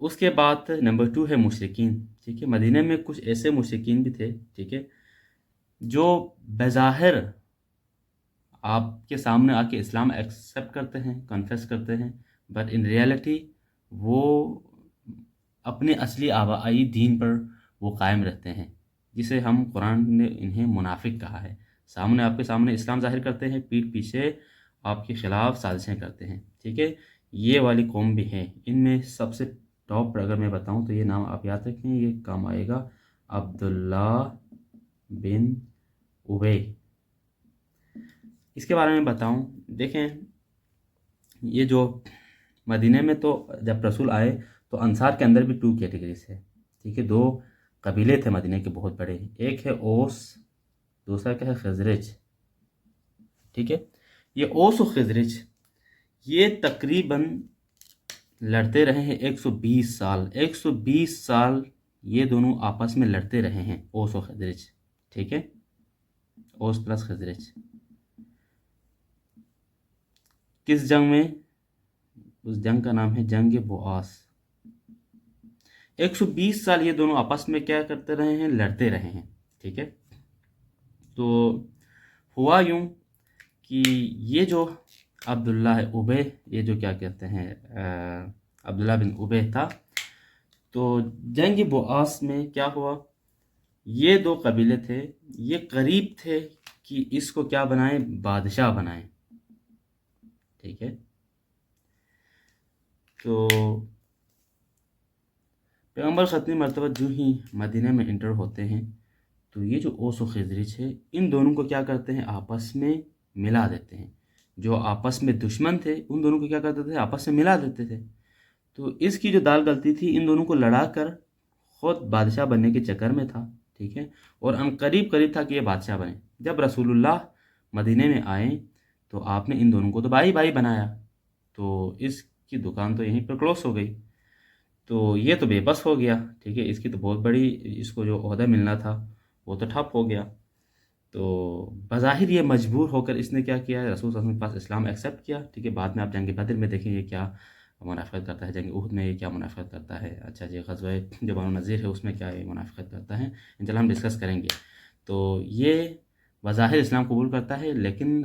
اس کے بعد نمبر 2 ہے مشرکین، ٹھیک ہے، مدینہ میں کچھ ایسے مشرکین بھی تھے، ٹھیک ہے، جو بظاہر آپ کے سامنے آ کے اسلام ایکسیپٹ کرتے ہیں، کنفیس کرتے ہیں، بٹ ان ریالٹی وہ اپنے اصلی آبائی دین پر وہ قائم رہتے ہیں، جسے ہم قرآن نے انہیں منافق کہا ہے۔ سامنے آپ کے سامنے اسلام ظاہر کرتے ہیں، پیٹھ پیچھے آپ کے خلاف سازشیں کرتے ہیں، ٹھیک ہے، یہ والی قوم بھی ہے۔ ان میں سب سے ٹاپ پر اگر میں بتاؤں تو یہ نام آپ یاد رکھیں، یہ کام آئے گا، عبداللہ بن ابی۔ اس کے بارے میں بتاؤں، دیکھیں یہ جو مدینہ میں تو جب رسول آئے تو انصار کے اندر بھی 2 کیٹیگریز ہے، ٹھیک ہے، 2 قبیلے تھے مدینہ کے بہت بڑے، ایک ہے اوس، دوسرا کیا ہے خزرج، ٹھیک ہے۔ یہ اوس و خزرج یہ تقریباً لڑتے رہے ہیں 120 سال، 120 سال یہ دونوں آپس میں لڑتے رہے ہیں، اوس و خزرج، ٹھیک ہے، اوس پلس خزرج۔ کس جنگ میں؟ اس جنگ کا نام ہے جنگ بؤاس۔ 120 سال یہ دونوں آپس میں کیا کرتے رہے ہیں؟ لڑتے رہے ہیں، ٹھیک ہے۔ تو ہوا یوں کہ یہ جو عبداللہ ابی، یہ جو کیا کہتے ہیں عبداللہ بن ابی تھا، تو جنگ بؤاس میں کیا ہوا، یہ 2 قبیلے تھے، یہ قریب تھے کہ اس کو کیا بنائیں؟ بادشاہ بنائیں، ٹھیک ہے۔ تو پیغمبر ختمی مرتبہ جو ہی مدینہ میں انٹر ہوتے ہیں تو یہ جو اوس و خزرج ہے ان دونوں کو کیا کرتے ہیں؟ آپس میں ملا دیتے ہیں۔ جو آپس میں دشمن تھے ان دونوں کو کیا کرتے تھے؟ آپس میں ملا دیتے تھے۔ تو اس کی جو دال گلتی تھی ان دونوں کو لڑا کر خود بادشاہ بننے کے چکر میں تھا، ٹھیک ہے، اور ان قریب تھا کہ یہ بادشاہ بنے۔ جب رسول اللہ مدینہ میں آئے تو آپ نے ان دونوں کو تو بھائی بھائی بنایا، تو اس کی دکان تو یہیں پر کلوز ہو گئی۔ تو یہ تو بے بس ہو گیا، ٹھیک ہے، اس کی تو بہت بڑی، اس کو جو عہدہ ملنا تھا وہ تو ٹھپ ہو گیا۔ تو بظاہر یہ مجبور ہو کر اس نے کیا کیا، رسول صلی اللہ علیہ وسلم کے پاس اسلام ایکسیپٹ کیا، ٹھیک ہے۔ بعد میں آپ جنگ بدر میں دیکھیں یہ کیا منافقت کرتا ہے، جنگ احد میں یہ کیا منافقت کرتا ہے، اچھا جی غزوہ جو بنو نذیر ہے اس میں کیا یہ منافقت کرتا ہے، انشاءاللہ ہم ڈسکس کریں گے۔ تو یہ بظاہر اسلام قبول کرتا ہے لیکن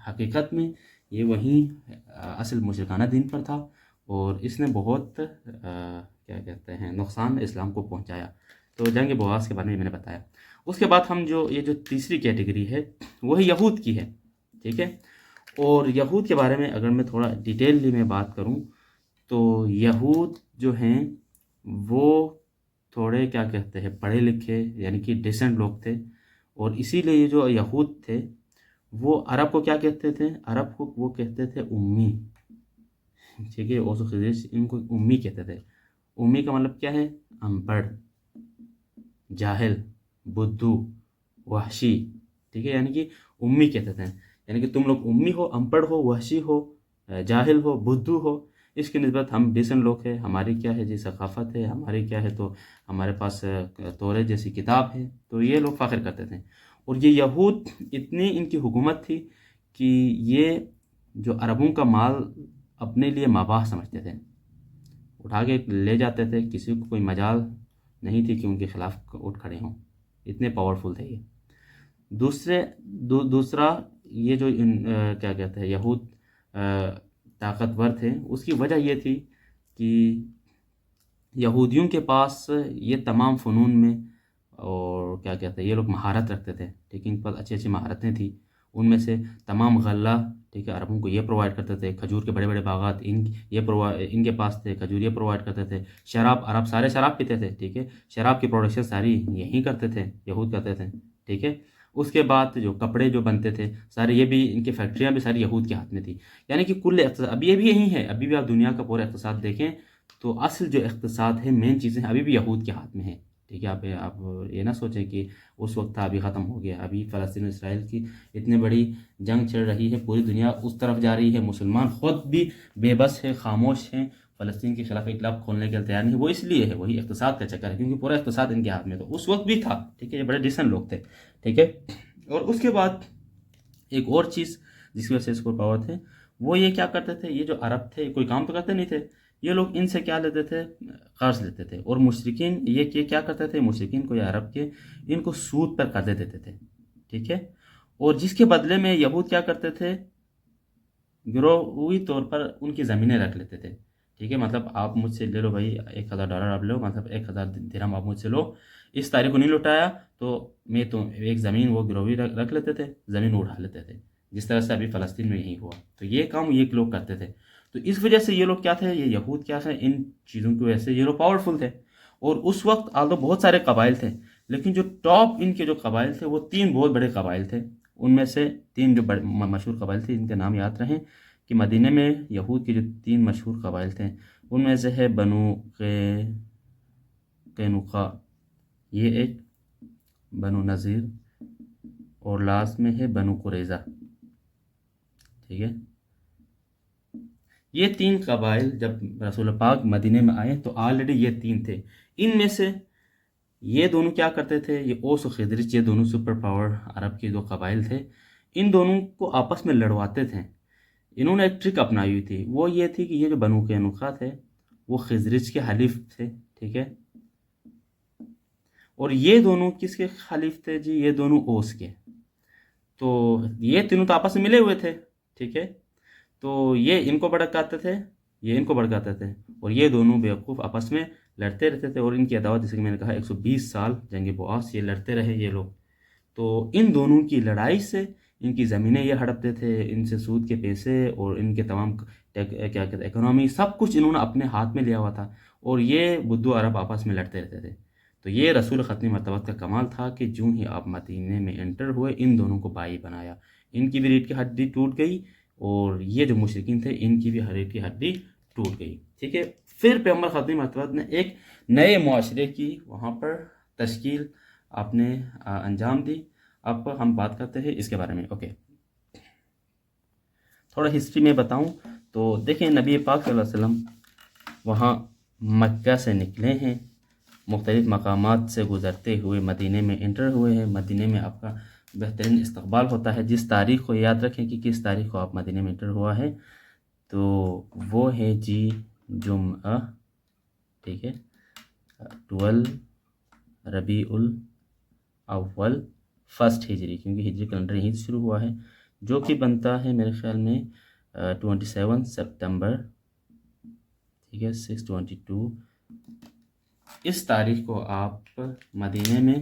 حقیقت میں یہ وہیں اصل مشرکانہ دین پر تھا، اور اس نے بہت کیا کہتے ہیں نقصان اسلام کو پہنچایا۔ تو جنگ بواس کے بارے میں نے بتایا۔ اس کے بعد ہم یہ جو تیسری کیٹیگری ہے وہ ہے یہود کی ہے، ٹھیک ہے۔ اور یہود کے بارے میں اگر میں تھوڑا ڈیٹیللی میں بات کروں تو یہود جو ہیں وہ تھوڑے کیا کہتے ہیں پڑھے لکھے یعنی کہ ڈیسنٹ لوگ تھے، اور اسی لیے یہ جو یہود تھے وہ عرب کو کیا کہتے تھے؟ عرب کو وہ کہتے تھے امی، ٹھیک ہے، اوس و خزرج ان کو امی کہتے تھے۔ امی کا مطلب کیا ہے؟ ان پڑھ، جاہل، بدھو، وحشی، ٹھیک ہے، یعنی کہ امی کہتے تھے، یعنی کہ تم لوگ امی ہو، ان پڑھ ہو، وحشی ہو، جاہل ہو، بدھو ہو، اس کی نسبت ہم ڈیسنٹ لوگ ہیں، ہماری کیا ہے جی ثقافت ہے، ہماری کیا ہے تو ہمارے پاس توریت جیسی کتاب ہے، تو یہ لوگ فخر کرتے تھے۔ اور یہ یہود اتنی ان کی حکومت تھی کہ یہ جو عربوں کا مال اپنے لیے ماباح سمجھتے تھے، اٹھا کے لے جاتے تھے، کسی کو کوئی مجال نہیں تھی کہ ان کے خلاف اٹھ کھڑے ہوں، اتنے پاورفل تھے یہ۔ دوسرا یہ جو کیا کہتے ہیں یہود طاقتور تھے، اس کی وجہ یہ تھی کہ یہودیوں کے پاس یہ تمام فنون میں اور کیا کہتے ہیں یہ لوگ مہارت رکھتے تھے، ٹھیک ہے، ان کے پاس اچھی اچھی مہارتیں تھیں، ان میں سے تمام غلہ، ٹھیک ہے، عربوں کو یہ پرووائڈ کرتے تھے، کھجور کے بڑے بڑے باغات ان کے پاس تھے، کھجور یہ پرووائڈ کرتے تھے، شراب، عرب سارے شراب پیتے تھے، ٹھیک ہے، شراب کی پروڈکشن ساری یہی کرتے تھے، یہود کرتے تھے، ٹھیک ہے۔ اس کے بعد جو کپڑے جو بنتے تھے سارے یہ بھی ان کی فیکٹریاں بھی ساری یہود کے ہاتھ میں تھی، یعنی کہ کل اقتصاد ابھی یہ بھی یہی ہے، ابھی بھی آپ دنیا کا پورا اقتصاد دیکھیں تو اصل جو اقتصاد ہے مین چیزیں ابھی بھی یہود کے ہاتھ میں ہیں، ٹھیک ہے۔ آپ یہ نہ سوچیں کہ اس وقت تھا ابھی ختم ہو گیا، ابھی فلسطین و اسرائیل کی اتنی بڑی جنگ چل رہی ہے، پوری دنیا اس طرف جا رہی ہے، مسلمان خود بھی بے بس ہے، خاموش ہیں، فلسطین کے خلاف اطلاق کھولنے کے لیے تیار نہیں، وہ اس لیے ہے، وہی اقتصاد کا چکر ہے، کیونکہ پورا اقتصاد ان کے ہاتھ میں تو اس وقت بھی تھا، ٹھیک ہے، یہ بڑے ڈیسنٹ لوگ تھے، ٹھیک ہے۔ اور اس کے بعد ایک اور چیز جس کی وجہ سے اس کو پاور تھے، وہ یہ کیا کرتے تھے، یہ جو عرب تھے کوئی کام تو کرتے نہیں تھے، یہ لوگ ان سے کیا لیتے تھے؟ قرض لیتے تھے، اور مشرکین یہ کیا کرتے تھے؟ مشرکین کو یا عرب کے ان کو سود پر قرضے دیتے تھے، ٹھیک ہے؟ اور جس کے بدلے میں یہود کیا کرتے تھے؟ گروہی طور پر ان کی زمینیں رکھ لیتے تھے، ٹھیک ہے؟ مطلب آپ مجھ سے لے لو بھائی $1000 آپ لو، مطلب 1000 درہم آپ مجھ سے لو، اس تاریخ کو نہیں لوٹایا تو میں تو ایک زمین وہ گروہی رکھ لیتے تھے، زمین اڑا لیتے تھے، جس طرح سے ابھی فلسطین میں یہی ہوا۔ تو یہ کام یہ لوگ کرتے تھے، تو اس وجہ سے یہ لوگ کیا تھے؟ یہ یہود کیا تھے؟ ان چیزوں کی وجہ سے یہ لوگ پاورفل تھے، اور اس وقت آلدو بہت سارے قبائل تھے، لیکن جو ٹاپ ان کے جو قبائل تھے وہ 3 بہت بڑے قبائل تھے۔ ان میں سے 3 جو مشہور قبائل تھے، ان کے نام یاد رہیں کہ مدینہ میں یہود کے جو 3 مشہور قبائل تھے ان میں سے ہے بنو قینقاع، یہ ایک، بنو نذیر، اور لاسٹ میں ہے بنو قریظہ، ٹھیک ہے؟ یہ 3 قبائل جب رسول پاک مدینہ میں آئے تو آلریڈی یہ 3 تھے۔ ان میں سے یہ دونوں کیا کرتے تھے؟ یہ اوس و خزرج، یہ دونوں سپر پاور عرب کے 2 قبائل تھے، ان دونوں کو آپس میں لڑواتے تھے۔ انہوں نے ایک ٹرک اپنائی ہوئی تھی، وہ یہ تھی کہ یہ جو بنو قینقاع تھے وہ خزرج کے حلیف تھے، ٹھیک ہے؟ اور یہ دونوں کس کے حلیف تھے جی؟ یہ دونوں اوس کے۔ تو یہ تینوں تو آپس میں ملے ہوئے تھے، ٹھیک ہے؟ تو یہ ان کو بھڑکاتے تھے، یہ ان کو بھڑکاتے تھے، اور یہ دونوں بیوقوف آپس میں لڑتے رہتے تھے، اور ان کی عداوت جیسے کہ میں نے کہا 120 سال جنگ بعاث یہ لڑتے رہے یہ لوگ۔ تو ان دونوں کی لڑائی سے ان کی زمینیں یہ ہڑپتے تھے، ان سے سود کے پیسے اور ان کے تمام کیا کہتے ہیں اکنامی، سب کچھ انہوں نے اپنے ہاتھ میں لیا ہوا تھا، اور یہ بدو عرب آپس میں لڑتے رہتے تھے۔ تو یہ رسول ختم مرتبت کا کمال تھا کہ جو ہی آپ مدینے میں انٹر ہوئے ان دونوں کو بائی بنایا، ان کی بھی ریڑھ کی ہڈی ٹوٹ گئی، اور یہ جو مشرکین تھے ان کی بھی ریڑھ کی ہڈی ٹوٹ گئی، ٹھیک ہے؟ پھر پیغمبر ختم مرتبت نے ایک نئے معاشرے کی وہاں پر تشکیل آپ نے انجام دی۔ اب ہم بات کرتے ہیں اس کے بارے میں، اوکے؟ تھوڑا ہسٹری میں بتاؤں تو دیکھیں، نبی پاک صلی اللہ علیہ وسلم وہاں مکہ سے نکلے ہیں، مختلف مقامات سے گزرتے ہوئے مدینہ میں انٹر ہوئے ہیں۔ مدینہ میں آپ کا بہترین استقبال ہوتا ہے۔ جس تاریخ کو یاد رکھیں کہ کس تاریخ کو آپ مدینہ میں انٹر ہوا ہے، تو وہ ہے جی جمعہ، ٹھیک ہے؟ 12 ربیع الاول 1 ہجری، کیونکہ ہجری کیلنڈر یہیں سے شروع ہوا ہے، جو کہ بنتا ہے میرے خیال میں 27 سپتمبر، ٹھیک ہے؟ 622 اس تاریخ کو آپ مدینہ میں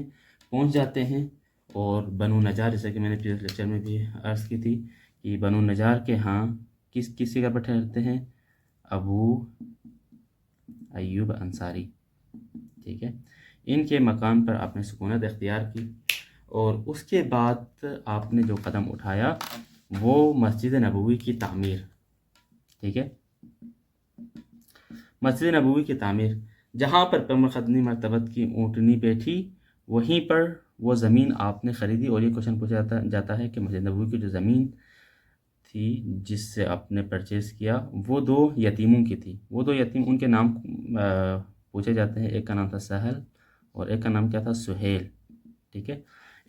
پہنچ جاتے ہیں، اور بنو نجار، جیسے کہ میں نے پریویس لیکچر میں بھی عرض کی تھی کہ بنو نجار کے ہاں کس جگہ پر ٹھہرتے ہیں؟ ابو ایوب انصاری، ٹھیک ہے؟ ان کے مکان پر آپ نے سکونت اختیار کی، اور اس کے بعد آپ نے جو قدم اٹھایا وہ مسجد نبوی کی تعمیر، ٹھیک ہے؟ مسجد نبوی کی تعمیر، جہاں پر پیغمبر ختم مرتبت کی اونٹنی بیٹھی وہیں پر وہ زمین آپ نے خریدی۔ اور یہ کوشچن پوچھا جاتا ہے کہ مسجد نبوی کی جو زمین تھی جس سے آپ نے پرچیز کیا وہ 2 یتیموں کی تھی، وہ 2 یتیم، ان کے نام پوچھے جاتے ہیں، ایک کا نام تھا سہل اور ایک کا نام کیا تھا؟ سہیل، ٹھیک ہے؟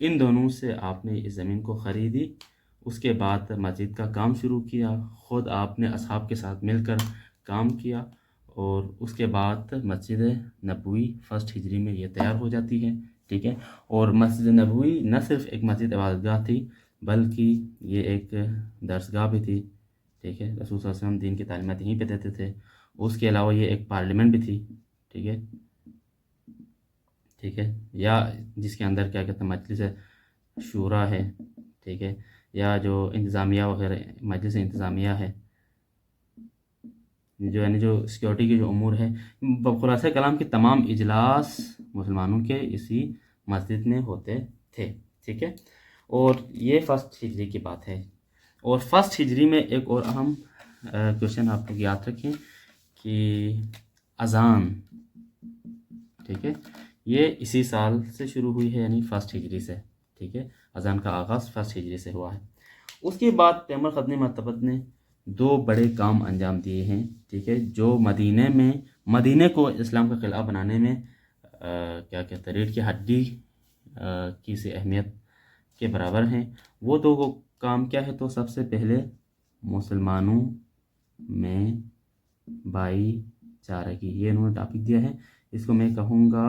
ان دونوں سے آپ نے اس زمین کو خریدی، اس کے بعد مسجد کا کام شروع کیا، خود آپ نے اصحاب کے ساتھ مل کر کام کیا، اور اس کے بعد مسجد نبوی 1 ہجری میں یہ تیار ہو جاتی ہے، ٹھیک ہے؟ اور مسجد نبوی نہ صرف ایک مسجد عبادت گاہ تھی بلکہ یہ ایک درسگاہ بھی تھی، ٹھیک ہے؟ رسول صلی اللہ علیہ وسلم دین کی تعلیمات یہیں پہ دیتے تھے۔ اس کے علاوہ یہ ایک پارلیمنٹ بھی تھی، ٹھیک ہے؟ ٹھیک ہے، یا جس کے اندر کیا کہتے ہیں مجلس شورا ہے، ٹھیک ہے؟ یا جو انتظامیہ وغیرہ مجلس انتظامیہ ہے، جو یعنی جو سیکیورٹی کے جو امور ہے، خلاصہ کلام کے تمام اجلاس مسلمانوں کے اسی مسجد میں ہوتے تھے، ٹھیک ہے؟ اور یہ 1 ہجری کی بات ہے۔ اور 1 ہجری میں ایک اور اہم کوشچن آپ لوگ یاد رکھیں کہ اذان، ٹھیک ہے؟ یہ اسی سال سے شروع ہوئی ہے، یعنی 1 ہجری سے، ٹھیک ہے؟ اذان کا آغاز 1 ہجری سے ہوا ہے۔ اس کے بعد پیغمبر ختم مرتبت نے 2 بڑے کام انجام دیے ہیں، ٹھیک ہے؟ جو مدینہ کو اسلام کا قلعہ بنانے میں کیا کہتے ہیں ریڑھ کی ہڈی کی سی اہمیت کے برابر ہیں۔ وہ 2 کام کیا ہے؟ تو سب سے پہلے مسلمانوں میں بائی چارگی، یہ انہوں نے ٹاپک دیا ہے، اس کو میں کہوں گا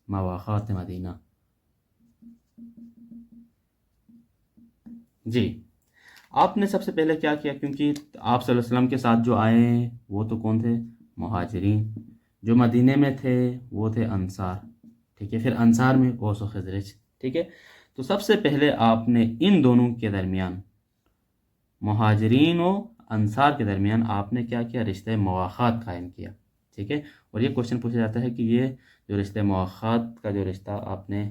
مواخات مدینہ۔ جی، آپ نے سب سے پہلے کیا کیا، کیونکہ آپ صلی اللہ علیہ وسلم کے ساتھ جو آئے ہیں وہ تو کون تھے؟ مہاجرین۔ جو مدینے میں تھے وہ تھے انصار، ٹھیک ہے، پھر انصار میں اوس و خزرج، ٹھیک ہے۔ تو سب سے پہلے آپ نے ان دونوں کے درمیان، مہاجرین و انصار کے درمیان آپ نے کیا کیا؟ رشتہ مواخات قائم کیا، ٹھیک ہے۔ اور یہ کوشچن پوچھا جاتا ہے کہ یہ جو رشتہ مواخات کا جو رشتہ آپ نے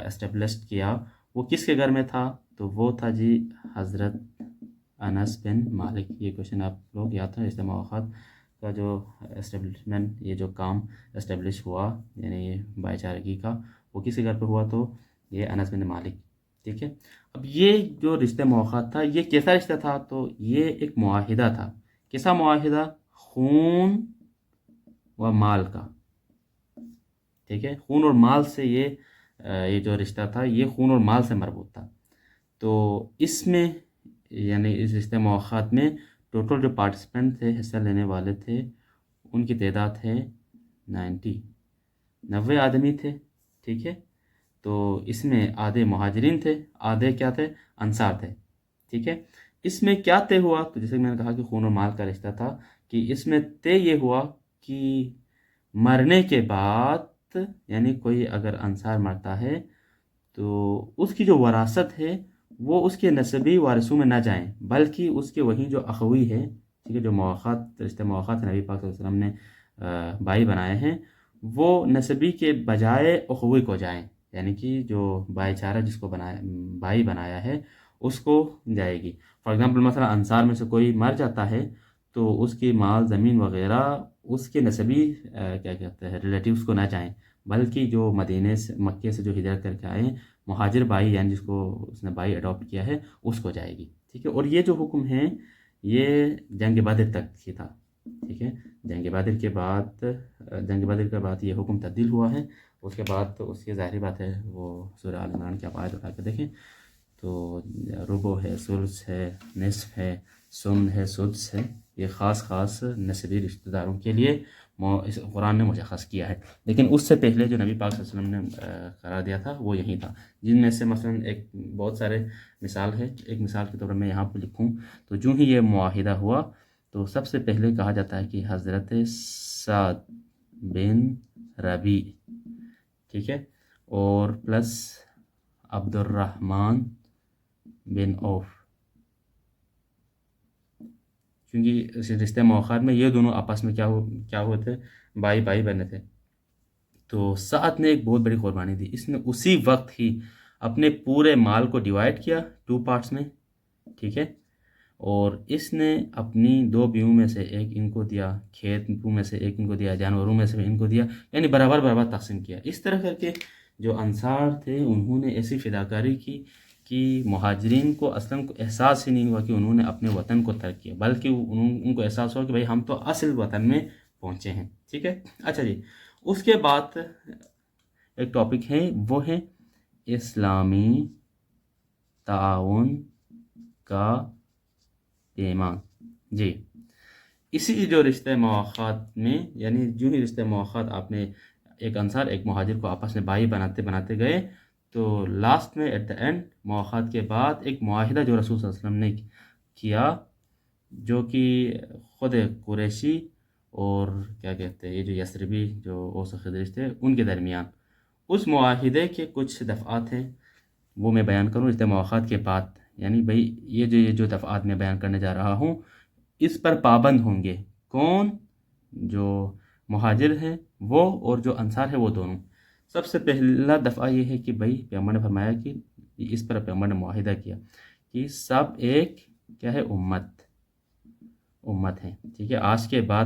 اسٹیبلش کیا وہ کس کے گھر میں تھا؟ تو وہ تھا جی حضرت انس بن مالک۔ یہ کوشچن آپ لوگ یاد تھا، رشتہ مواخات کا جو اسٹیبلشمنٹ، یہ جو کام اسٹیبلش ہوا یعنی بھائی چارگی کا، وہ کس کے گھر پہ ہوا؟ تو یہ انس بن مالک، ٹھیک ہے۔ اب یہ جو رشتہ مواخات تھا یہ کیسا رشتہ تھا؟ تو یہ ایک معاہدہ تھا۔ کیسا معاہدہ؟ خون و مال کا، ٹھیک ہے۔ خون اور مال سے یہ جو رشتہ تھا یہ خون اور مال سے مربوط تھا۔ تو اس میں یعنی اس رشتہ مواخات میں ٹوٹل جو پارٹیسپینٹ تھے، حصہ لینے والے تھے، ان کی تعداد ہے 90 آدمی تھے، ٹھیک ہے۔ تو اس میں آدھے مہاجرین تھے، آدھے کیا تھے؟ انصار تھے، ٹھیک ہے۔ اس میں کیا طے ہوا؟ تو جیسے میں نے کہا کہ خون و مال کا رشتہ تھا، کہ اس میں طے یہ ہوا کہ مرنے کے بعد یعنی کوئی اگر انصار مرتا ہے تو اس کی جو وراثت ہے وہ اس کے نسبی وارثوں میں نہ جائیں، بلکہ اس کے وہیں جو اخوی ہے، ٹھیک ہے، جو مواخات رشتہ مواخات نبی پاک صلی اللہ علیہ وسلم نے بھائی بنائے ہیں، وہ نسبی کے بجائے اخوی کو جائیں، یعنی کہ جو بھائی چارہ جس کو بھائی بنایا ہے اس کو جائے گی۔ فار ایگزامپل مثلا انصار میں سے کوئی مر جاتا ہے تو اس کی مال زمین وغیرہ اس کے نسبی کیا کہتے ہیں ریلیٹیوز کو نہ جائیں، بلکہ جو مدینے سے مکے سے جو ہجرت کر کے آئے ہیں مہاجر بھائی، یعنی جس کو اس نے بھائی اڈاپٹ کیا ہے اس کو جائے گی، ٹھیک ہے۔ اور یہ جو حکم ہے یہ جنگ بدر تک ہی تھا، ٹھیک ہے۔ جنگ بدر کے بعد یہ حکم تبدیل ہوا ہے۔ اس کے بعد تو اس کی ظاہری بات ہے وہ سورہ آل عمران کی آپ آیت اٹھا کے دیکھیں تو ربع ہے، ثلث ہے، نصف ہے، سم ہے، سدس ہے، یہ خاص نسبی رشتہ داروں کے لیے اس قرآن نے مشخص کیا ہے۔ لیکن اس سے پہلے جو نبی پاک صلی اللہ علیہ وسلم نے قرار دیا تھا وہ یہی تھا، جن میں سے مثلا ایک بہت سارے مثال ہے، ایک مثال کے طور پر میں یہاں پہ لکھوں تو جو ہی یہ معاہدہ ہوا تو سب سے پہلے کہا جاتا ہے کہ حضرت سعد بن ربیع، ٹھیک ہے، اور پلس عبد الرحمن بن عوف، کیونکہ اس رشتہ مواخات میں یہ دونوں آپس میں کیا ہوئے تھے؟ بھائی بنے تھے۔ تو سعد نے ایک بہت بڑی قربانی دی، اس نے اسی وقت ہی اپنے پورے مال کو ڈیوائڈ کیا 2 پارٹس میں، ٹھیک ہے، اور اس نے اپنی 2 بیووں میں سے ایک ان کو دیا، کھیتوں میں سے ایک ان کو دیا، جانوروں میں سے ان کو دیا، یعنی برابر تقسیم کیا۔ اس طرح کر کے جو انصار تھے انہوں نے ایسی فداکاری کی کہ مہاجرین کو اصلاً کو احساس ہی نہیں ہوا کہ انہوں نے اپنے وطن کو ترک کیا، بلکہ ان کو احساس ہوا کہ بھائی ہم تو اصل وطن میں پہنچے ہیں، ٹھیک ہے۔ اچھا جی، اس کے بعد ایک ٹاپک ہے وہ ہے اسلامی تعاون کا پیمان۔ جی، اسی جو رشتہ مواخات میں یعنی جو ہی رشتہ مواخات آپ نے ایک انصار ایک مہاجر کو آپس میں بھائی بناتے گئے تو لاسٹ میں ایٹ دا اینڈ مواخات کے بعد ایک معاہدہ جو رسول صلی اللہ علیہ وسلم نے کیا، جو کہ خود قریشی اور کیا کہتے ہیں یہ جو یثربی جو اوس و خزرج تھے ان کے درمیان، اس معاہدے کے کچھ دفعات ہیں وہ میں بیان کروں رشتہ مواخات کے بعد، یعنی بھائی یہ جو دفعات میں بیان کرنے جا رہا ہوں اس پر پابند ہوں گے کون؟ جو مہاجر ہیں وہ اور جو انصار ہے وہ دونوں۔ سب سے پہلا دفعہ یہ ہے کہ بھائی پیغمبر نے فرمایا کہ اس پر پیغمبر نے معاہدہ کیا کہ سب ایک کیا ہے امت ہے، ٹھیک ہے۔ آج کے بعد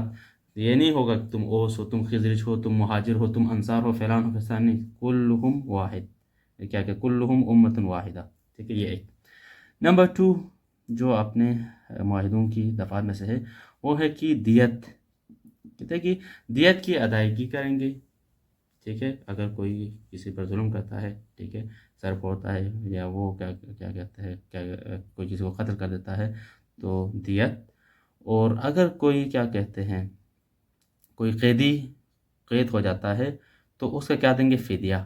یہ نہیں ہوگا کہ تم اوس ہو، تم خزرج ہو، تم مہاجر ہو، تم انصار ہو، فلان ہو فلان، نہیں، کلہم واحد، کیا کہ کلہم امت واحدہ، ٹھیک ہے۔ یہ ایک نمبر 2 جو اپنے معاہدوں کی دفعات میں سے ہے وہ ہے کہ دیت، کہتے ہیں کہ دیت کی ادائیگی کریں گے، ٹھیک ہے۔ اگر کوئی کسی پر ظلم کرتا ہے، ٹھیک ہے، سر پھوڑتا ہے یا وہ کیا کہتے ہیں کوئی کسی کو قتل کر دیتا ہے تو دیت، اور اگر کوئی کیا کہتے ہیں کوئی قید ہو جاتا ہے تو اس کا کیا دیں گے؟ فدیہ،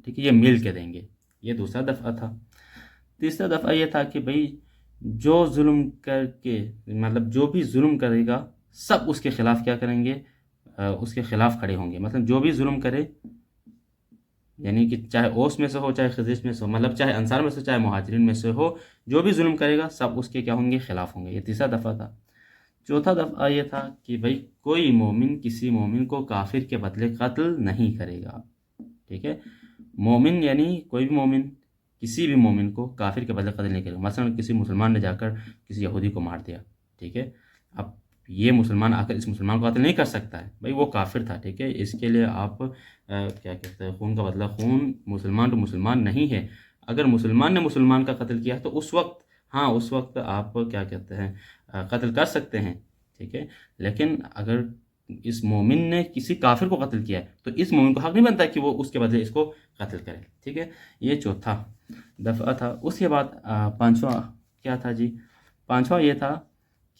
ٹھیک ہے، یہ مل کے دیں گے۔ یہ دوسرا دفعہ تھا۔ تیسرا دفعہ یہ تھا کہ بھئی جو ظلم کر کے مطلب جو بھی ظلم کرے گا سب اس کے خلاف کیا کریں گے؟ اس کے خلاف کھڑے ہوں گے۔ مطلب جو بھی ظلم کرے، یعنی کہ چاہے اوس میں سے ہو چاہے خزرج میں سے ہو، مطلب چاہے انصار میں سے چاہے مہاجرین میں سے ہو، جو بھی ظلم کرے گا سب اس کے کیا ہوں گے؟ خلاف ہوں گے۔ یہ تیسرا دفعہ تھا۔ چوتھا دفعہ یہ تھا کہ بھئی کوئی مومن کسی مومن کو کافر کے بدلے قتل نہیں کرے گا، ٹھیک ہے۔ مومن یعنی کوئی بھی مومن کسی بھی مومن کو کافر کے بدلے قتل نہیں کرے گا۔ مثلا کسی مسلمان نے جا کر کسی یہودی کو مار دیا، ٹھیک ہے، اب یہ مسلمان آ کر اس مسلمان کو قتل نہیں کر سکتا ہے، بھئی وہ کافر تھا، ٹھیک ہے، اس کے لیے آپ کیا کہتے ہیں، خون کا بدلہ خون، مسلمان تو مسلمان نہیں ہے۔ اگر مسلمان نے مسلمان کا قتل کیا تو اس وقت آپ کیا کہتے ہیں، قتل کر سکتے ہیں، ٹھیک ہے۔ لیکن اگر اس مومن نے کسی کافر کو قتل کیا ہے تو اس مومن کو حق نہیں بنتا کہ وہ اس کے بدلے اس کو قتل کرے، ٹھیک ہے۔ یہ چوتھا دفعہ تھا۔ اس کے بعد پانچواں کیا تھا جی؟ پانچواں یہ تھا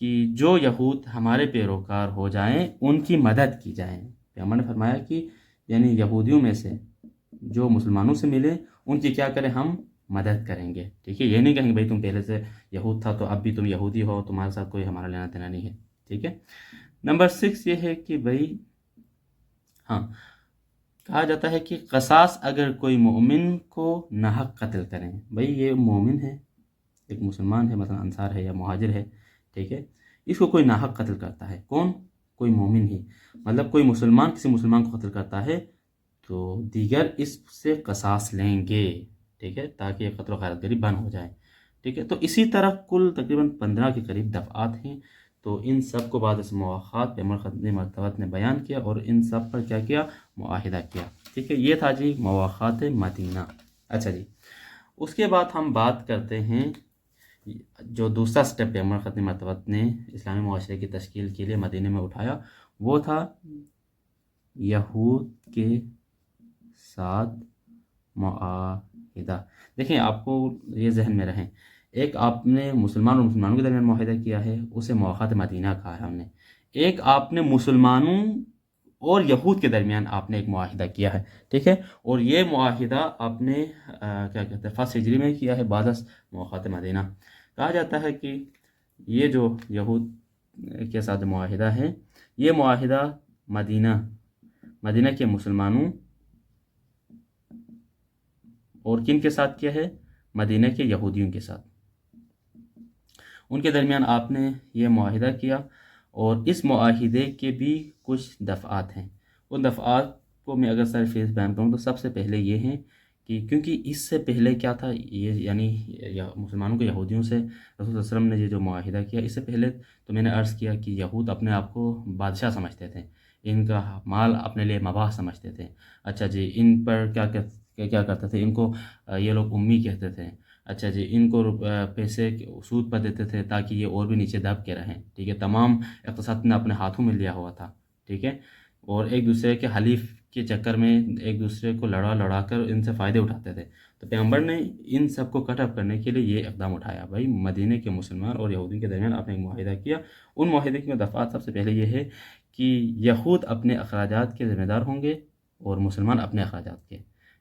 کہ جو یہود ہمارے پیروکار ہو جائیں ان کی مدد کی جائیں۔ پیغمبر نے فرمایا کہ یعنی یہودیوں میں سے جو مسلمانوں سے ملے ان کی کیا کریں؟ ہم مدد کریں گے، ٹھیک ہے۔ یہ نہیں کہیں گے بھئی تم پہلے سے یہود تھا تو اب بھی تم یہودی ہو، تمہارے ساتھ کوئی ہمارا لینا دینا نہیں ہے، ٹھیک ہے۔ نمبر 6 یہ ہے کہ بھئی کہا جاتا ہے کہ قصاص اگر کوئی مومن کو ناحق قتل کریں، بھئی یہ مومن ہے، ایک مسلمان ہے، مثلا انصار ہے یا مہاجر ہے، ٹھیک ہے، اس کو کوئی ناحق قتل کرتا ہے، کون؟ کوئی مومن ہی، مطلب کوئی مسلمان کسی مسلمان کو قتل کرتا ہے تو دیگر اس سے قصاص لیں گے، ٹھیک ہے، تاکہ یہ قتل و غارت گری بند ہو جائے، ٹھیک ہے۔ تو اسی طرح کل تقریباً 15 کے قریب دفعات ہیں، تو ان سب کو بعد اس مواخات پیغمبر خاتم مرتبت نے بیان کیا اور ان سب پر کیا کیا؟ معاہدہ کیا، ٹھیک ہے۔ یہ تھا جی مواخات مدینہ۔ اچھا جی، اس کے بعد ہم بات کرتے ہیں جو دوسرا سٹیپ پیغمبر خاتم مرتبت نے اسلامی معاشرے کی تشکیل کے لیے مدینہ میں اٹھایا، وہ تھا یہود کے ساتھ معاہدہ۔ دیکھیں آپ کو یہ ذہن میں رہیں، ایک آپ نے مسلمان اور مسلمانوں کے درمیان معاہدہ کیا ہے، اسے مواخات مدینہ کہا ہے ہم نے۔ ایک آپ نے مسلمانوں اور یہود کے درمیان آپ نے ایک معاہدہ کیا ہے، ٹھیک ہے، اور یہ معاہدہ آپ نے کیا کہتے ہیں 1 ہجری میں کیا ہے بعد از مواخات مدینہ۔ کہا جاتا ہے کہ یہ جو یہود کے ساتھ معاہدہ ہے، یہ معاہدہ مدینہ کے مسلمانوں اور کن کے ساتھ کیا ہے؟ مدینہ کے یہودیوں کے ساتھ، ان کے درمیان آپ نے یہ معاہدہ کیا۔ اور اس معاہدے کے بھی کچھ دفعات ہیں، ان دفعات کو میں اگر سر فیس بیان کروں تو سب سے پہلے یہ ہیں کہ کیونکہ اس سے پہلے کیا تھا، یہ یعنی مسلمانوں کے یہودیوں سے رسول صلی اللہ علیہ وسلم نے یہ جو معاہدہ کیا، اس سے پہلے تو میں نے عرض کیا کہ یہود اپنے آپ کو بادشاہ سمجھتے تھے، ان کا مال اپنے لیے مباح سمجھتے تھے۔ اچھا جی، ان پر کیا کرتے تھے، ان کو یہ لوگ امی کہتے تھے۔ اچھا جی، ان کو پیسے سود پر دیتے تھے تاکہ یہ اور بھی نیچے دب کے رہیں، ٹھیک ہے، تمام اقتصاد نے اپنے ہاتھوں میں لیا ہوا تھا، ٹھیک ہے، اور ایک دوسرے کے حلیف کے چکر میں ایک دوسرے کو لڑا کر ان سے فائدے اٹھاتے تھے۔ تو پیغمبر نے ان سب کو کٹ اپ کرنے کے لیے یہ اقدام اٹھایا، بھائی مدینے کے مسلمان اور یہودی کے درمیان آپ نے ایک معاہدہ کیا۔ ان معاہدے کی دفعات سب سے پہلے یہ ہے کہ یہود اپنے اخراجات کے ذمہ دار ہوں گے اور مسلمان اپنے اخراجات کے۔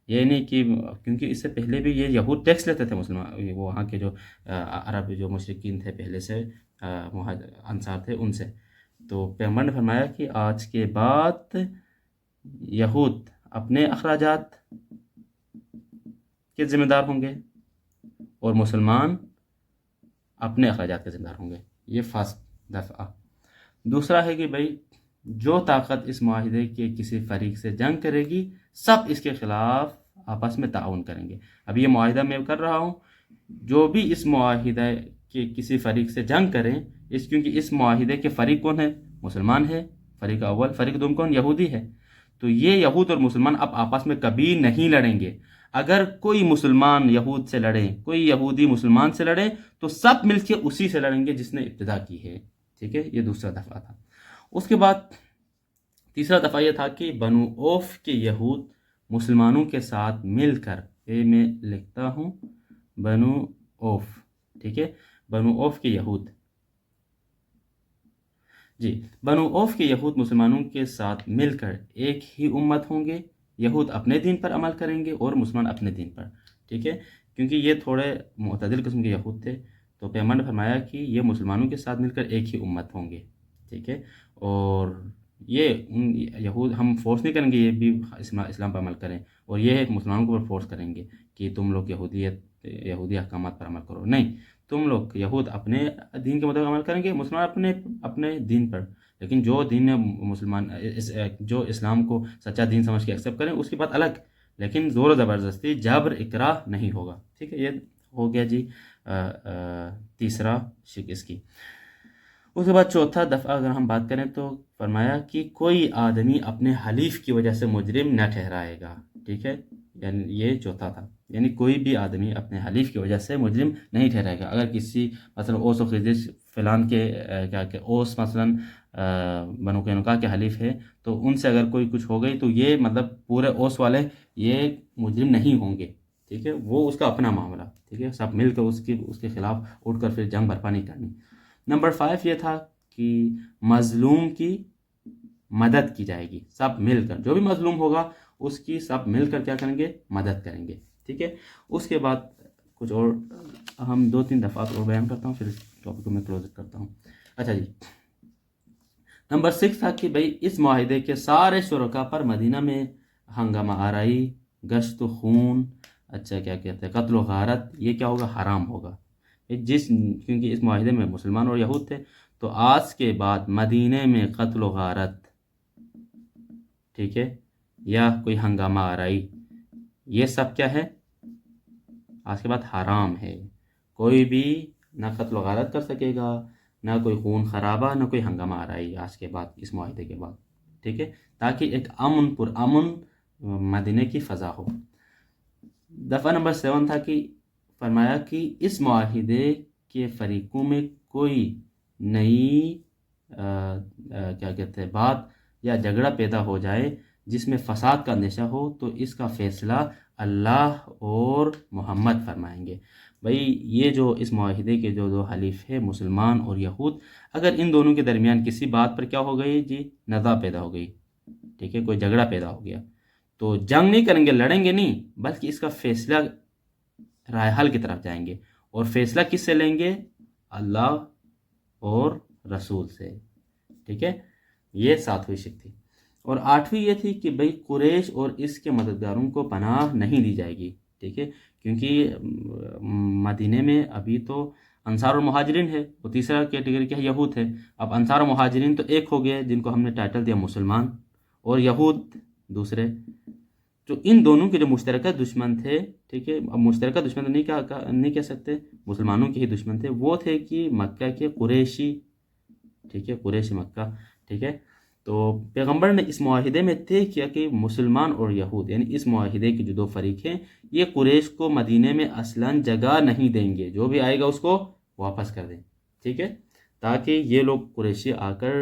یہ نہیں کہ کیونکہ اس سے پہلے بھی یہ یہود ٹیکس لیتے تھے مسلمان، وہ وہاں کے جو عرب جو مشرکین تھے پہلے سے انصار تھے ان سے، تو پیغمبر نے فرمایا کہ آج کے بعد یہود اپنے اخراجات کے ذمہ دار ہوں گے اور مسلمان اپنے اخراجات کے ذمہ دار ہوں گے۔ یہ فرسٹ دفعہ۔ دوسرا ہے کہ بھائی جو طاقت اس معاہدے کے کسی فریق سے جنگ کرے گی سب اس کے خلاف آپس میں تعاون کریں گے۔ اب یہ معاہدہ میں کر رہا ہوں، جو بھی اس معاہدہ کے کسی فریق سے جنگ کریں، کیونکہ اس معاہدے کے فریق کون ہے؟ مسلمان ہے، فریق اول، فریق دوم کون؟ یہودی ہے۔ تو یہ یہود اور مسلمان اب آپس میں کبھی نہیں لڑیں گے۔ اگر کوئی مسلمان یہود سے لڑے، کوئی یہودی مسلمان سے لڑے تو سب مل کے اسی سے لڑیں گے جس نے ابتدا کی ہے، ٹھیک ہے۔ یہ دوسرا دفعہ تھا۔ اس کے بعد تیسرا دفعہ یہ تھا کہ بنو اوف کے یہود مسلمانوں کے ساتھ مل کر، یہ میں لکھتا ہوں بنو اوف، ٹھیک ہے، بنو اوف کے یہود جی، بنو اوف کے یہود مسلمانوں کے ساتھ مل کر ایک ہی امت ہوں گے، یہود اپنے دین پر عمل کریں گے اور مسلمان اپنے دین پر، ٹھیک ہے، کیونکہ یہ تھوڑے معتدل قسم کے یہود تھے، تو پیغمبر نے فرمایا کہ یہ مسلمانوں کے ساتھ مل کر ایک ہی امت ہوں گے، ٹھیک ہے، اور یہ یہود ہم فورس نہیں کریں گے یہ بھی اسلام پر عمل کریں، اور یہ ہے کہ مسلمانوں کو فورس کریں گے کہ تم لوگ یہودی احکامات پر عمل کرو، نہیں، تم لوگ یہود اپنے دین کے مطابق عمل کریں گے، مسلمان اپنے دین پر، لیکن جو دین مسلمان جو اسلام کو سچا دین سمجھ کے ایکسیپٹ کریں اس کی بات الگ، لیکن زور و زبردستی جبر اکراہ نہیں ہوگا، ٹھیک ہے، یہ ہو گیا جی تیسرا شق اس کی۔ اس کے بعد چوتھا دفعہ اگر ہم بات کریں تو فرمایا کہ کوئی آدمی اپنے حلیف کی وجہ سے مجرم نہ ٹھہرائے گا، ٹھیک ہے، یعنی یہ چوتھا تھا، یعنی کوئی بھی آدمی اپنے حلیف کی وجہ سے مجرم نہیں ٹھہرائے گا۔ اگر کسی مثلا اوس و خزرج فلان کے کیا کہ اوس مثلا بنو قینقاع کے حلیف ہے، تو ان سے اگر کوئی کچھ ہو گئی تو یہ مطلب پورے اوس والے یہ مجرم نہیں ہوں گے، ٹھیک ہے، وہ اس کا اپنا معاملہ، ٹھیک ہے، سب مل کر اس کے خلاف اٹھ کر پھر جنگ برپا نہیں کرنی۔ نمبر 5 یہ تھا کہ مظلوم کی مدد کی جائے گی، سب مل کر، جو بھی مظلوم ہوگا اس کی سب مل کر کیا کریں گے، مدد کریں گے، ٹھیک ہے۔ اس کے بعد کچھ اور ہم 2-3 دفعات اور بیان کرتا ہوں، پھر اس ٹاپک کو میں کلوز کرتا ہوں۔ اچھا جی، نمبر 6 تھا کہ بھائی اس معاہدے کے سارے شرکا پر مدینہ میں ہنگامہ آرائی، گشت و خون، اچھا کیا کہتے ہیں، قتل و غارت، یہ کیا ہوگا، حرام ہوگا، کیونکہ اس معاہدے میں مسلمان اور یہود تھے، تو آج کے بعد مدینے میں قتل و غارت، ٹھیک ہے، یا کوئی ہنگامہ آرائی، یہ سب کیا ہے، آج کے بعد حرام ہے، کوئی بھی نہ قتل و غارت کر سکے گا، نہ کوئی خون خرابہ، نہ کوئی ہنگامہ آرائی آج کے بعد، اس معاہدے کے بعد، ٹھیک ہے، تاکہ ایک پرامن مدینے کی فضا ہو۔ دفعہ نمبر 7 تھا کہ فرمایا کہ اس معاہدے کے فریقوں میں کوئی نئی کیا کہتے ہیں بات یا جھگڑا پیدا ہو جائے جس میں فساد کا اندیشہ ہو، تو اس کا فیصلہ اللہ اور محمد فرمائیں گے۔ بھئی یہ جو اس معاہدے کے جو دو حلیف ہیں مسلمان اور یہود، اگر ان دونوں کے درمیان کسی بات پر کیا ہو گئی جی، نزاع پیدا ہو گئی، ٹھیک ہے، کوئی جھگڑا پیدا ہو گیا، تو جنگ نہیں کریں گے، لڑیں گے نہیں، بلکہ اس کا فیصلہ رائے حل کی طرف جائیں گے، اور فیصلہ کس سے لیں گے، اللہ اور رسول سے، ٹھیک ہے، یہ 7ویں شق تھی۔ اور 8ویں یہ تھی کہ بھئی قریش اور اس کے مددگاروں کو پناہ نہیں دی جائے گی، ٹھیک ہے، کیونکہ مدینے میں ابھی تو انصار اور مہاجرین ہے، وہ تیسرا کیٹیگری کیا ہے، یہود ہے، اب انصار و مہاجرین تو ایک ہو گئے جن کو ہم نے ٹائٹل دیا مسلمان، اور یہود دوسرے، تو ان دونوں کے جو مشترکہ دشمن تھے، ٹھیک ہے، اب مشترکہ دشمن تو نہیں کہہ سکتے، مسلمانوں کے ہی دشمن تھے، وہ تھے کہ مکہ کے قریشی، ٹھیک ہے، قریش مکہ، ٹھیک ہے، تو پیغمبر نے اس معاہدے میں طے کیا کہ مسلمان اور یہود، یعنی اس معاہدے کے جو دو فریق ہیں، یہ قریش کو مدینے میں اصلاً جگہ نہیں دیں گے، جو بھی آئے گا اس کو واپس کر دیں، ٹھیک ہے، تاکہ یہ لوگ قریشی آ کر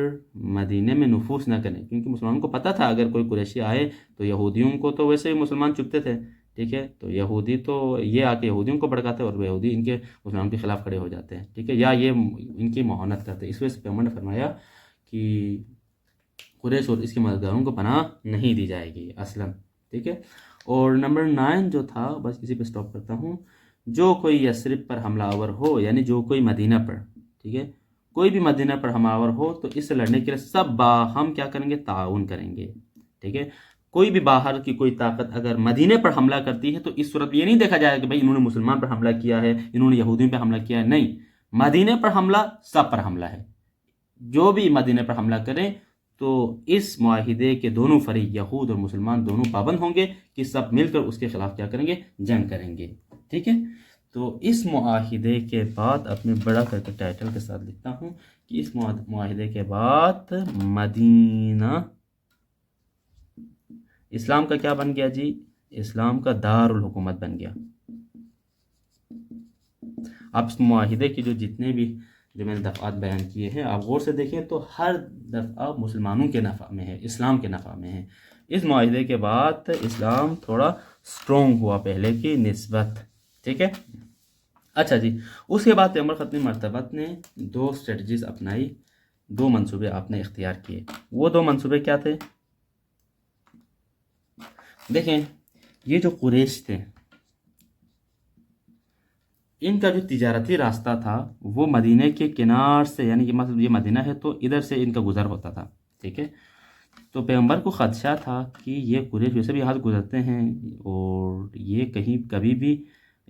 مدینے میں نفوذ نہ کریں، کیونکہ مسلمانوں کو پتہ تھا اگر کوئی قریشی آئے تو یہودیوں کو تو ویسے ہی مسلمان چپتے تھے، ٹھیک ہے، تو یہودی تو یہ آ کے یہودیوں کو بھڑکاتے اور یہودی ان کے مسلمانوں کے خلاف کھڑے ہو جاتے ہیں، ٹھیک ہے، یا یہ ان کی معاونت کرتے، اس وجہ سے پیغمبر نے فرمایا کہ قریش اور اس کے مددگاروں کو پناہ نہیں دی جائے گی اصلاً، ٹھیک ہے۔ اور نمبر 9 جو تھا، بس اسی پہ سٹاپ کرتا ہوں، جو کوئی یثرب پر حملہ آور ہو، یعنی جو کوئی مدینہ پر، ٹھیک ہے، کوئی بھی مدینہ پر حملہ آور ہو تو اس سے لڑنے کے لیے سب باہم کیا کریں گے، تعاون کریں گے، ٹھیک ہے، کوئی بھی باہر کی کوئی طاقت اگر مدینے پر حملہ کرتی ہے تو اس صورت یہ نہیں دیکھا جائے کہ بھائی انہوں نے مسلمان پر حملہ کیا ہے، انہوں نے یہودیوں پر حملہ کیا ہے، نہیں، مدینے پر حملہ سب پر حملہ ہے، جو بھی مدینے پر حملہ کریں تو اس معاہدے کے دونوں فریق یہود اور مسلمان دونوں پابند ہوں گے کہ سب مل کر اس کے خلاف کیا کریں گے، جنگ کریں گے، ٹھیک ہے۔ تو اس معاہدے کے بعد اپنے بڑا کر کے ٹائٹل کے ساتھ لکھتا ہوں کہ اس معاہدے کے بعد مدینہ اسلام کا کیا بن گیا جی، اسلام کا دارالحکومت بن گیا۔ اب اس معاہدے کی جو جتنے بھی جو میں نے دفعات بیان کیے ہیں آپ غور سے دیکھیں تو ہر دفعہ مسلمانوں کے نفع میں ہے، اسلام کے نفع میں ہے۔ اس معاہدے کے بعد اسلام تھوڑا سٹرونگ ہوا پہلے کی نسبت، ٹھیک ہے۔ اچھا جی، اس کے بعد پیغمبر ختم مرتبت نے 2 اسٹریٹجیز اپنائی دو منصوبے آپ نے اختیار کیے. وہ دو منصوبے کیا تھے؟ دیکھیں یہ جو قریش تھے ان کا جو تجارتی راستہ تھا وہ مدینہ کے کنار سے، یعنی کہ مطلب یہ مدینہ ہے تو ادھر سے ان کا گزر ہوتا تھا. ٹھیک ہے، تو پیغمبر کو خدشہ تھا کہ یہ قریش ویسے بھی یہاں سے گزرتے ہیں اور یہ کہیں کبھی بھی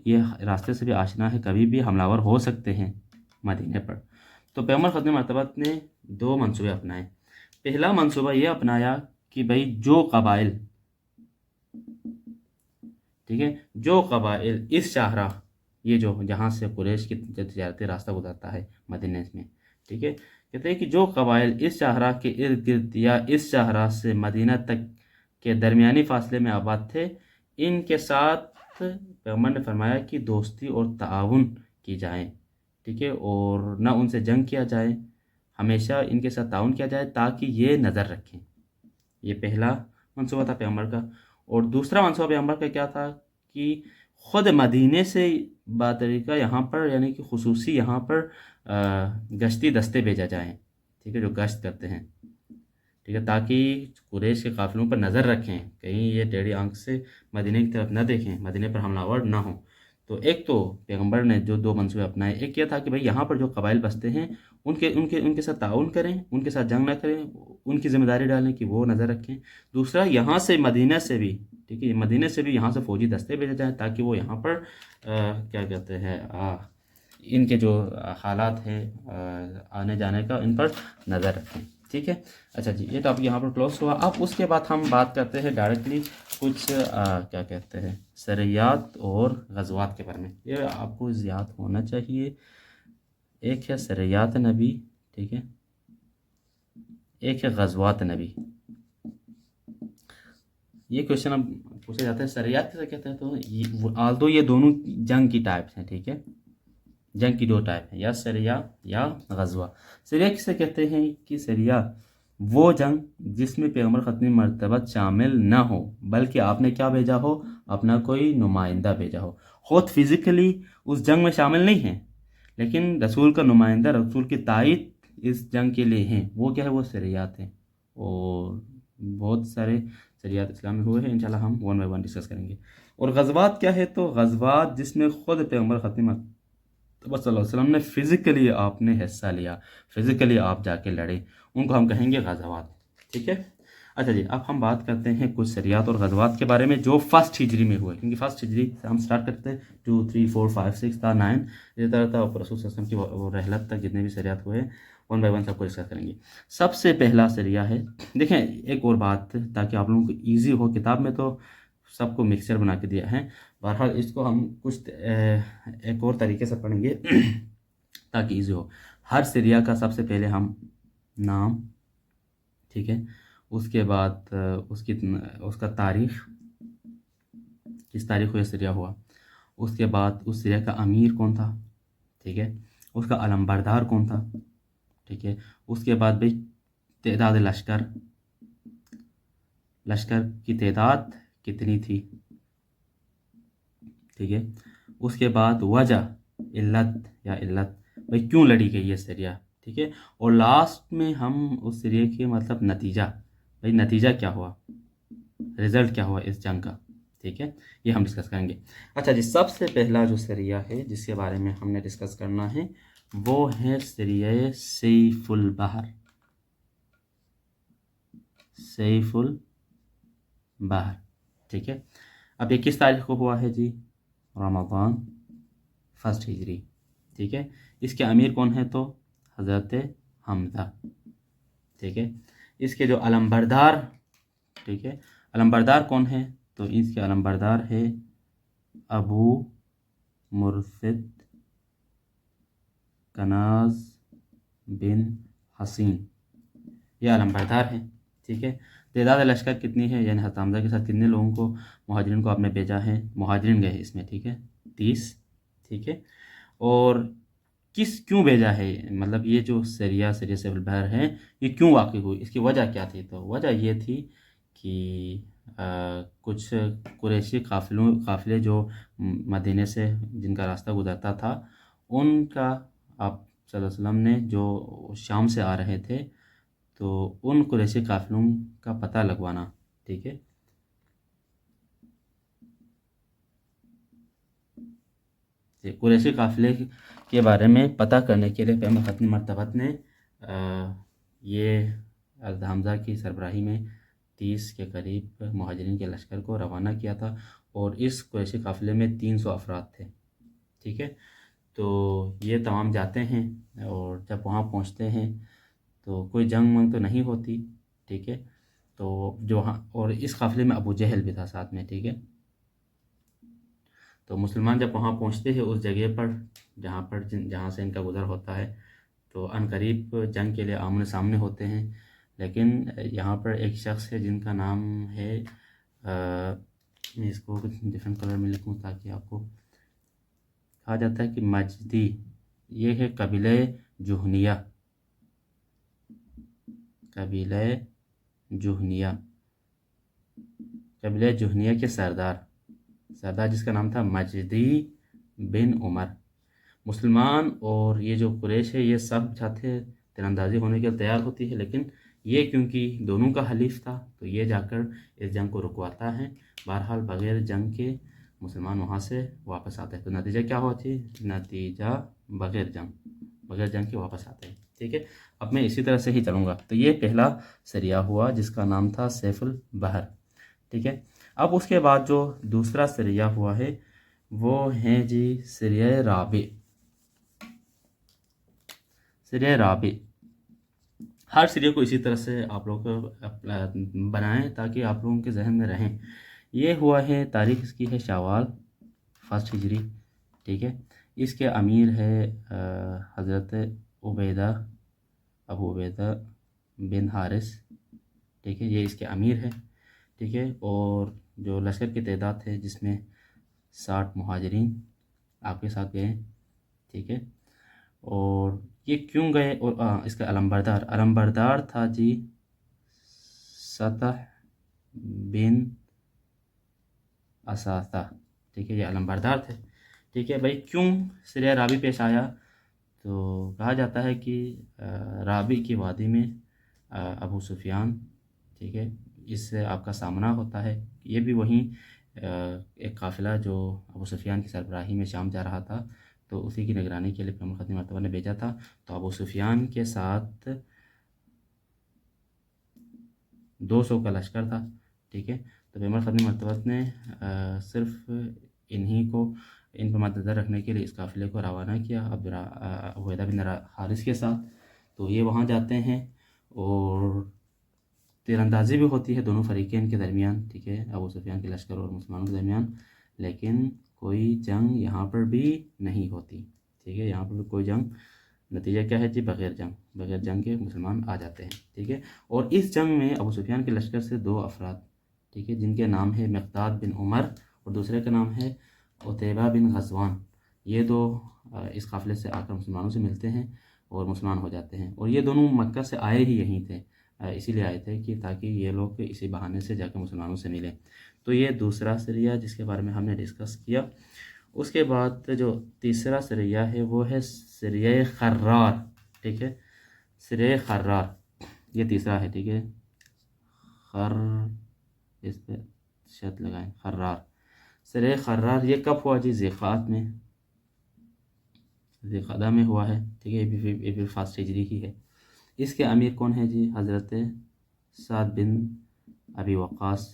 یہ راستے سے بھی آشنا ہے، کبھی بھی حملہ آور ہو سکتے ہیں مدینہ پر. تو پیغمبر خاتم مرتبت نے دو منصوبے اپنائے. پہلا منصوبہ یہ اپنایا کہ بھائی جو قبائل، ٹھیک ہے، جو قبائل اس شاہراہ، یہ جو جہاں سے قریش کی تجارتی راستہ گزرتا ہے مدینہ میں، ٹھیک ہے، کہتے ہیں کہ جو قبائل اس شاہراہ کے ارد گرد یا اس شاہراہ سے مدینہ تک کے درمیانی فاصلے میں آباد تھے، ان کے ساتھ پیغمبر نے فرمایا کہ دوستی اور تعاون کی جائیں. ٹھیک ہے، اور نہ ان سے جنگ کیا جائے، ہمیشہ ان کے ساتھ تعاون کیا جائے تاکہ یہ نظر رکھیں. یہ پہلا منصوبہ تھا پیغمبر کا. اور دوسرا منصوبہ پیغمبر کا کیا تھا کہ خود مدینے سے باطریقہ یہاں پر، یعنی کہ خصوصی یہاں پر گشتی دستے بھیجا جائیں، ٹھیک ہے، جو گشت کرتے ہیں، ٹھیک ہے، تاکہ قریش کے قافلوں پر نظر رکھیں، کہیں یہ ٹیڑھی آنکھ سے مدینے کی طرف نہ دیکھیں، مدینے پر حملہ آور نہ ہوں. تو ایک تو پیغمبر نے جو دو منصوبے اپنائے، ایک یہ تھا کہ بھئی یہاں پر جو قبائل بستے ہیں ان کے ساتھ تعاون کریں، ان کے ساتھ جنگ نہ کریں، ان کی ذمہ داری ڈالیں کہ وہ نظر رکھیں. دوسرا یہاں سے مدینہ سے بھی، ٹھیک ہے، مدینہ سے بھی یہاں سے فوجی دستے بھیجے جائیں تاکہ وہ یہاں پر کیا کہتے ہیں ان کے جو حالات ہیں آنے جانے کا، ان پر نظر رکھیں. ٹھیک ہے، اچھا جی، یہ ٹاپک یہاں پر کلوز ہوا. اب اس کے بعد ہم بات کرتے ہیں ڈائریکٹلی کچھ کیا کہتے ہیں سریات اور غزوات کے بارے میں. یہ آپ کو یاد ہونا چاہیے. ایک ہے سریات نبی، ٹھیک ہے، ایک ہے غزوات نبی. یہ کوشچن اب پوچھا جاتا ہے سریات کیسے کہتے ہیں، تو آلدو یہ دونوں جنگ کی ٹائپس ہیں. ٹھیک ہے، جنگ کی دو ٹائپ ہیں، یا سریہ یا غزوہ. سریہ کسے کہتے ہیں کہ سریہ وہ جنگ جس میں پیغمبر ختم مرتبت شامل نہ ہو، بلکہ آپ نے کیا بھیجا ہو، اپنا کوئی نمائندہ بھیجا ہو. خود فزیکلی اس جنگ میں شامل نہیں ہیں لیکن رسول کا نمائندہ، رسول کی تائید اس جنگ کے لیے ہیں. وہ کیا ہے، وہ سریات ہیں. اور بہت سارے سریات اسلام میں ہوئے ہیں، انشاءاللہ ہم ون بائی ون ڈسکس کریں گے. اور غزوات کیا ہے، تو غزوات جس میں خود پیغمبر ختم صلی اللہ علیہ وسلم نے فزیکلی آپ نے حصہ لیا، فزیکلی آپ جا کے لڑے، ان کو ہم کہیں گے غزوات. ٹھیک ہے، اچھا جی، اب ہم بات کرتے ہیں کچھ سریات اور غزوات کے بارے میں جو فرسٹ ہجری میں ہوئے، کیونکہ فرسٹ ہجری سے ہم سٹارٹ کرتے ہیں 2 3 4 5 6 تھا 9 اسی طرح تھا. اور رسول صلی اللہ علیہ وسلم کی وہ رحلت تک جتنے بھی سریات ہوئے ون بائی ون سب کو ڈسکس کریں گے. سب سے پہلا سریہ ہے، دیکھیں ایک اور بات تاکہ آپ لوگوں کو ایزی ہو، کتاب میں تو سب کو مکسچر بنا کے دیا ہے، بہرحال اس کو ہم کچھ ایک اور طریقے سے پڑھیں گے تاکہ ایزی ہو. ہر سریہ کا سب سے پہلے ہم نام، ٹھیک ہے، اس کے بعد اس کا تاریخ، کس تاریخ کو یہ سریہ ہوا، اس کے بعد اس سریہ کا امیر کون تھا، ٹھیک ہے، اس کا علمبردار کون تھا، ٹھیک ہے، اس کے بعد بھئی تعداد لشکر کی تعداد کتنی تھی، ٹھیک ہے، اس کے بعد وجہ، علت بھئی کیوں لڑی گئی یہ سریہ، ٹھیک ہے، اور لاسٹ میں ہم اس سریہ کے مطلب نتیجہ، بھئی نتیجہ کیا ہوا، رزلٹ کیا ہوا اس جنگ کا. ٹھیک ہے، یہ ہم ڈسکس کریں گے. اچھا جی، سب سے پہلا جو سریہ ہے جس کے بارے میں ہم نے ڈسکس کرنا ہے وہ ہے سریہ سیف البحر. سیف البحر، ٹھیک ہے. اب یہ کس تاریخ کو ہوا ہے جی، رمضان فرسٹ ہجری. ٹھیک ہے، اس کے امیر کون ہے، تو حضرت حمزہ. ٹھیک ہے، اس کے جو علمبردار، ٹھیک ہے، علمبردار کون ہے، تو اس کے علمبردار ہے ابو مرثد کناز بن حسین، یہ علمبردار ہے. ٹھیک ہے، تعداد لشکر کتنی ہے، یعنی حضرت حمزہ کے ساتھ کتنے لوگوں کو، مہاجرین کو آپ نے بھیجا ہے، مہاجرین گئے اس میں، ٹھیک ہے، 30. ٹھیک ہے، اور کیوں بھیجا ہے، مطلب یہ جو سریہ سیف البحر ہے یہ کیوں واقع ہوئی، اس کی وجہ کیا تھی، تو وجہ یہ تھی کہ کچھ قریشی قافلے جو مدینے سے جن کا راستہ گزرتا تھا، ان کا آپ صلی اللہ علیہ وسلم نے جو شام سے آ رہے تھے تو ان قریشی قافلوں کا پتہ لگوانا، ٹھیک ہے۔ قریشی قافلے کے بارے میں پتہ کرنے کے لیے پیغمبر ختم مرتبت نے یہ حضرت حمزہ کی سربراہی میں 30 کے قریب مہاجرین کے لشکر کو روانہ کیا تھا، اور اس قریشی قافلے میں 300 افراد تھے، ٹھیک ہے۔ تو یہ تمام جاتے ہیں، اور جب وہاں پہنچتے ہیں تو کوئی جنگ منگ تو نہیں ہوتی، ٹھیک ہے۔ تو جو اور اس قافلے میں ابو جہل بھی تھا ساتھ میں، ٹھیک ہے۔ تو مسلمان جب وہاں پہنچتے ہیں اس جگہ پر جہاں سے ان کا گزر ہوتا ہے، تو عن قریب جنگ کے لیے آمنے سامنے ہوتے ہیں، لیکن یہاں پر ایک شخص ہے جن کا نام ہے میں اس کو کچھ ڈفرینٹ کلر میں لکھوں تاکہ آپ کو کہا جاتا ہے کہ مجدی، یہ ہے قبیلہ جہنیہ، قبیلہ جہنیہ کے سردار جس کا نام تھا مجدی بن عمر۔ مسلمان اور یہ جو قریش ہے یہ سب چاہتے تیر اندازی ہونے کے لیے تیار ہوتی ہے، لیکن یہ کیونکہ دونوں کا حلیف تھا تو یہ جا کر اس جنگ کو رکواتا ہے۔ بہرحال بغیر جنگ کے مسلمان وہاں سے واپس آتے ہیں، تو نتیجہ کیا ہوا تھی؟ نتیجہ بغیر جنگ کے واپس آتے ہیں، ٹھیک ہے۔ اب میں اسی طرح سے ہی چلوں گا۔ تو یہ پہلا سریہ ہوا جس کا نام تھا سیف البحر، ٹھیک ہے۔ اب اس کے بعد جو دوسرا سریہ ہوا ہے وہ ہیں جی سریہ رابع۔ ہر سریہ کو اسی طرح سے آپ لوگ بنائیں تاکہ آپ لوگوں کے ذہن میں رہیں۔ یہ ہوا ہے، تاریخ اس کی ہے شوال 1 ہجری، ٹھیک ہے۔ اس کے امیر ہے حضرت ابو عبیدہ بن حارث، ٹھیک ہے، یہ اس کے امیر ہے، ٹھیک ہے۔ اور جو لشکر کی تعداد ہے جس میں 60 مہاجرین آپ کے ساتھ گئے، ٹھیک ہے۔ اور یہ کیوں گئے؟ اور اس کا علمبردار تھا جی سطح بن اساتہ، ٹھیک ہے، یہ علمبردار تھے، ٹھیک ہے۔ بھائی کیوں سریہ رابع پیش آیا؟ تو کہا جاتا ہے کہ رابع کی وادی میں ابو سفیان، ٹھیک ہے، اس سے آپ کا سامنا ہوتا ہے۔ یہ بھی وہیں ایک قافلہ جو ابو سفیان کی سربراہی میں شام جا رہا تھا، تو اسی کی نگرانی کے لیے پیغمبر ختم مرتبہ نے بھیجا تھا۔ تو ابو سفیان کے ساتھ 200 کا لشکر تھا، ٹھیک ہے۔ تو پیغمبر ختم مرتبہ نے صرف ان پر مد نظر رکھنے کے لیے اس قافلے کو روانہ کیا ابو عبیدہ بن حارث کے ساتھ۔ تو یہ وہاں جاتے ہیں اور تیر اندازی بھی ہوتی ہے دونوں فریقین کے درمیان، ٹھیک ہے، ابو سفیان کے لشکر اور مسلمانوں کے درمیان، لیکن کوئی جنگ یہاں پر بھی نہیں ہوتی، ٹھیک ہے، یہاں پر بھی کوئی جنگ۔ نتیجہ کیا ہے جی؟ بغیر جنگ کے مسلمان آ جاتے ہیں، ٹھیک ہے۔ اور اس جنگ میں ابو سفیان کے لشکر سے 2 افراد، ٹھیک ہے، جن کے نام ہے مقداد بن عمر اور دوسرے کا نام ہے عتیبہ بن غزوان، یہ 2 اس قافلے سے آ کر مسلمانوں سے ملتے ہیں اور مسلمان ہو جاتے ہیں۔ اور یہ دونوں مکہ سے آئے ہی یہیں تھے، اسی لیے آئے تھے کہ تاکہ یہ لوگ اسی بہانے سے جا کے مسلمانوں سے ملیں۔ تو یہ دوسرا سریہ جس کے بارے میں ہم نے ڈسکس کیا۔ اس کے بعد جو تیسرا سریہ ہے وہ ہے سریہ خرار، ٹھیک ہے، سریہ خرار یہ تیسرا ہے، ٹھیک ہے، اس پہ شرط لگائیں، خرار، سریہ خرار یہ کب ہوا جی؟ ذیقعدہ میں ہوا ہے، ٹھیک ہے، یہ بھی 1 ہجری کی ہے۔ اس کے امیر کون ہیں جی؟ حضرت سعد بن ابی وقاص،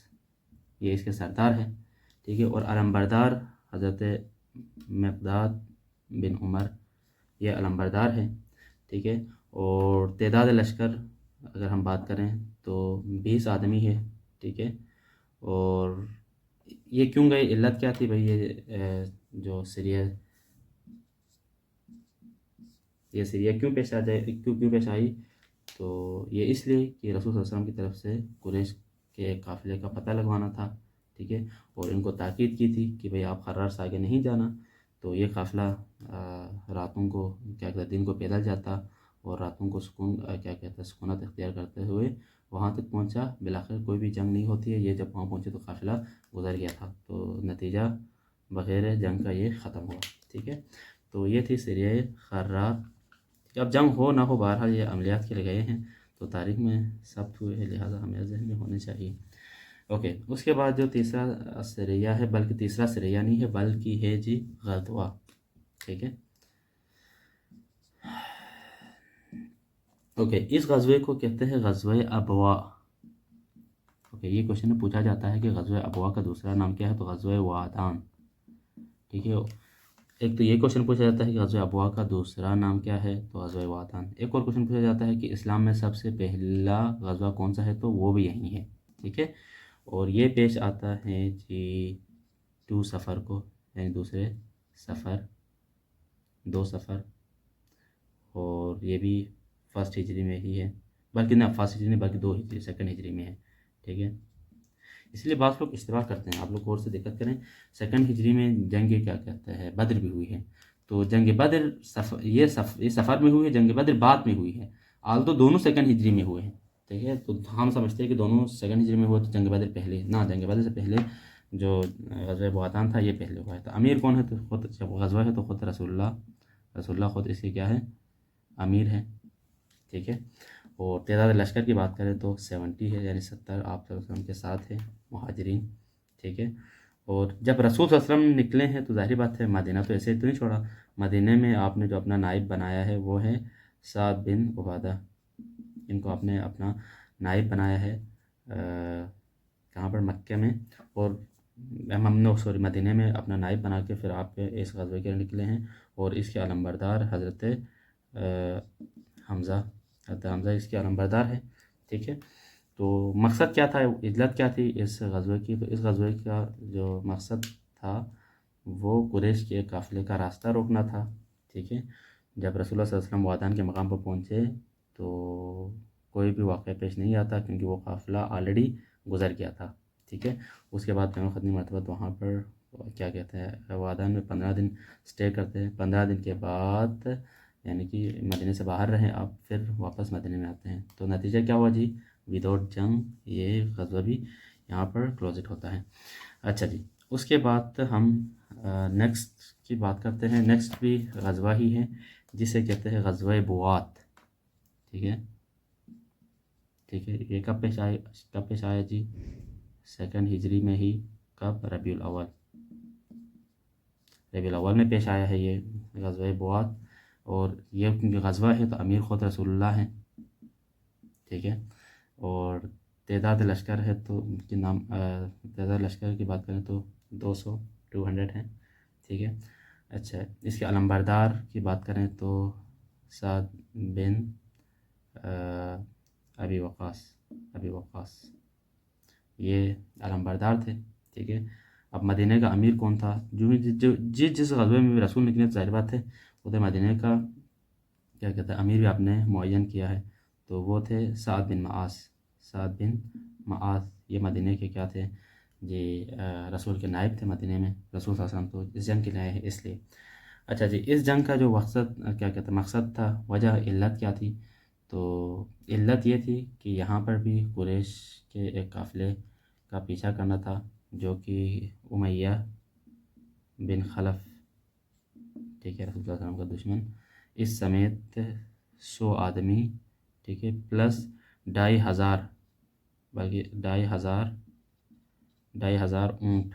یہ اس کے سردار ہیں، ٹھیک ہے۔ اور علمبردار حضرت مقداد بن عمر، یہ علمبردار ہیں، ٹھیک ہے۔ اور تعداد لشکر اگر ہم بات کریں تو 20 آدمی ہے، ٹھیک ہے۔ اور یہ کیوں گئے؟ علت کیا تھی بھائی؟ یہ جو سریہ کیوں پیش آئی؟ تو یہ اس لیے کہ رسول صلی اللہ علیہ وسلم کی طرف سے قریش کے ایک قافلے کا پتہ لگوانا تھا، ٹھیک ہے، اور ان کو تاکید کی تھی کہ بھئی آپ خرار سے آگے نہیں جانا۔ تو یہ قافلہ راتوں کو دن کو پیدل جاتا اور راتوں کو سکونت اختیار کرتے ہوئے وہاں تک پہنچا۔ بالآخر کوئی بھی جنگ نہیں ہوتی ہے، یہ جب وہاں پہنچے تو قافلہ گزر گیا تھا، تو نتیجہ بغیر جنگ کا یہ ختم ہوا، ٹھیک ہے۔ تو یہ تھی سریہ خرار، کہ اب جنگ ہو نہ ہو بہرحال یہ عملیات کے لیے گئے ہیں تو تاریخ میں ثبت ہوئے ہیں، لہٰذا ہمیں ذہن میں ہونے چاہیے۔ اوکے، اس کے بعد جو تیسرا سریہ ہے، بلکہ تیسرا سریہ نہیں ہے بلکہ ہے جی غزوہ، ٹھیک ہے۔ اوکے، اس غزوے کو کہتے ہیں غزوہ ابوا۔ اوکے، یہ کوشچن پوچھا جاتا ہے کہ غزوہ ابوا کا دوسرا نام کیا ہے، تو غزوہ وادان، ٹھیک ہے۔ ایک تو یہ کوشچن پوچھا جاتا ہے کہ غزوہ ابوا کا دوسرا نام کیا ہے، تو غزوہ وادان۔ ایک اور کوشچن پوچھا جاتا ہے کہ اسلام میں سب سے پہلا غزوہ کون سا ہے، تو وہ بھی یہی ہے، ٹھیک ہے۔ اور یہ پیش آتا ہے جی 2 صفر کو، یعنی دوسرے سفر، 2 صفر، اور یہ بھی فرسٹ ہجری میں ہی ہے، بلکہ نہ فرسٹ ہجری نہیں بلکہ 2 ہجری، سیکنڈ ہجری میں ہے، ٹھیک ہے۔ اس لیے بعض لوگ اشتباہ کرتے ہیں، آپ لوگ غور سے دقت کریں۔ سیکنڈ ہجری میں جنگ کیا کہتا ہے، بدر بھی ہوئی ہے، تو جنگ بدر یہ سفر میں ہوئی ہے، جنگ بدر بعد میں ہوئی ہے، تو دونوں سیکنڈ ہجری میں ہوئے ہیں، ٹھیک ہے۔ تو ہم سمجھتے ہیں کہ دونوں سیکنڈ ہجری میں ہوئے تو جنگ بدر پہلے، نہ، جنگ بدر سے پہلے جو غزوہ وادان تھا یہ پہلے ہوا ہے۔ تو امیر کون ہے، تو خود جب غزوہ ہے تو خود رسول اللہ خود اس کے کیا ہے، امیر ہے، ٹھیک ہے۔ اور تعداد لشکر کی بات کریں تو 70 ہے، یعنی 70 آپ صلی اللہ علیہ وسلم کے ساتھ ہے مہاجرین، ٹھیک ہے۔ اور جب رسول صلی اللہ علیہ وسلم نکلے ہیں تو ظاہری بات ہے مدینہ تو ایسے ہی تو نہیں چھوڑا، مدینہ میں آپ نے جو اپنا نائب بنایا ہے وہ ہے سعد بن عبادہ، ان کو آپ نے اپنا نائب بنایا ہے کہاں پر، مکہ میں، اور مدینہ میں اپنا نائب بنا کے پھر آپ اس غزوے کے نکلے ہیں، اور اس کے علمبردار حضرت حمزہ اس کے علمبردار ہے، ٹھیک ہے۔ تو مقصد کیا تھا، علت کیا تھی اس غزوے کی، تو اس غزوے کا جو مقصد تھا وہ قریش کے قافلے کا راستہ روکنا تھا، ٹھیک ہے۔ جب رسول اللہ صلی اللہ علیہ وسلم وادان کے مقام پر پہنچے تو کوئی بھی واقعہ پیش نہیں آتا، کیونکہ وہ قافلہ آلریڈی گزر گیا تھا، ٹھیک ہے۔ اس کے بعد پیغمبر ختمی مرتبہ وہاں پر کیا کہتے ہیں وادان میں 15 دن سٹے کرتے ہیں، 15 دن کے بعد یعنی کہ مدینے سے باہر رہیں آپ، پھر واپس مدینے میں آتے ہیں۔ تو نتیجہ کیا ہوا جی، وداؤٹ جنگ یہ غزوہ بھی یہاں پر کلوزٹ ہوتا ہے۔ اچھا جی، اس کے بعد ہم نیکسٹ کی بات کرتے ہیں، نیکسٹ بھی غزوہ ہی ہے جسے کہتے ہیں غزوہ بوات، ٹھیک ہے۔ یہ کب پیش آیا جی، سیکنڈ ہجری میں ہی، کب، ربیع الاول میں پیش آیا ہے یہ غزوہ بوات، اور یہ کیونکہ غزوہ ہے تو امیر خود رسول اللہ ہیں، ٹھیک ہے۔ اور تعداد لشکر ہے تو تعداد لشکر کی بات کریں تو 200 ہیں، ٹھیک ہے۔ اچھا، اس کے علمبردار کی بات کریں تو سعد بن ابی وقاص یہ علمبردار تھے، ٹھیک ہے۔ اب مدینہ کا امیر کون تھا، جس غزوے میں بھی رسول نکلے، ظاہر بات ہے ادھر مدینہ کا کیا کہتا ہے امیر بھی آپ نے معین کیا ہے، تو وہ تھے سعد بن معاذ، یہ مدینہ کے کیا تھے جی، رسول کے نائب تھے مدینہ میں، رسول صلی اللہ علیہ وسلم تو اس جنگ کے لیے آئے ہیں اس لیے۔ اچھا جی، اس جنگ کا جو مقصد تھا، وجہ، علت کیا تھی، تو علت یہ تھی کہ یہاں پر بھی قریش کے ایک قافلے کا پیچھا کرنا تھا جو کہ امیہ بن خلف، ٹھیک ہے، رسول صلی اللہ علیہ وسلم کا دشمن، اس سمیت 100 آدمی، ٹھیک ہے، پلس 2500 بلکہ 2500 اونٹ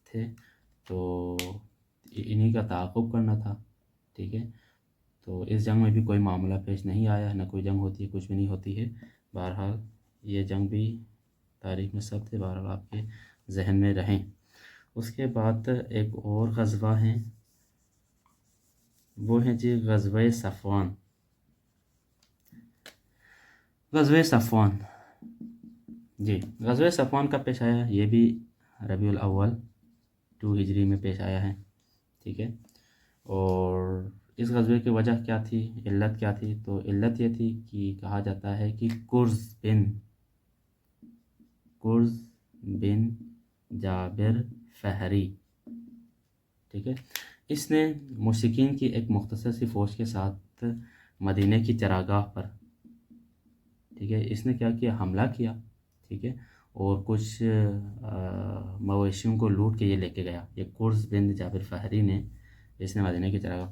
تھے، تو انہی کا تعاقب کرنا تھا، ٹھیک ہے۔ تو اس جنگ میں بھی کوئی معاملہ پیش نہیں آیا، نہ کوئی جنگ ہوتی ہے، کچھ بھی نہیں ہوتی ہے، بہرحال یہ جنگ بھی تاریخ میں ثبت ہے، بہرحال آپ کے ذہن میں رہیں۔ اس کے بعد ایک اور غزوہ ہیں، وہ ہیں جی غزوہ صفوان۔ جی، غزوہ صفوان کا پیش آیا، یہ بھی ربیع الاول 2 ہجری میں پیش آیا ہے، ٹھیک ہے۔ اور اس غزوے کی وجہ کیا تھی، علت کیا تھی، تو علت یہ تھی کہ کہا جاتا ہے کہ کرز بن جابر فہری، ٹھیک ہے، اس نے مشرکین کی ایک مختصر سی فوج کے ساتھ مدینہ کی چراگاہ پر، ٹھیک ہے، اس نے کیا کیا، حملہ کیا، ٹھیک ہے، اور کچھ مویشیوں کو لوٹ کے یہ لے کے گیا، یہ کرز بن جابر فہری نے، اس نے مدینہ کی چراگاہ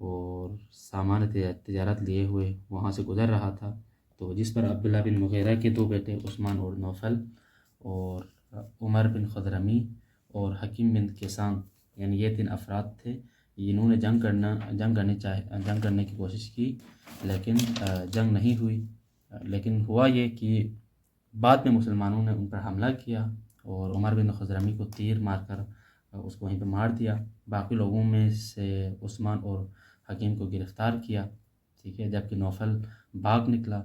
اور سامان تجارت لیے ہوئے وہاں سے گزر رہا تھا، تو جس پر عبداللہ بن مغیرہ کے دو بیٹے عثمان اور نوفل اور عمر بن خضرمی اور حکیم بن کیسان، یعنی یہ 3 افراد تھے، انہوں نے جنگ کرنے کی کوشش کی، لیکن جنگ نہیں ہوئی۔ لیکن ہوا یہ کہ بعد میں مسلمانوں نے ان پر حملہ کیا اور عمر بن خضرمی کو تیر مار کر اس کو وہیں پہ مار دیا۔ باقی لوگوں میں سے عثمان اور حکیم کو گرفتار کیا، ٹھیک ہے، جبکہ نوفل بھاگ نکلا۔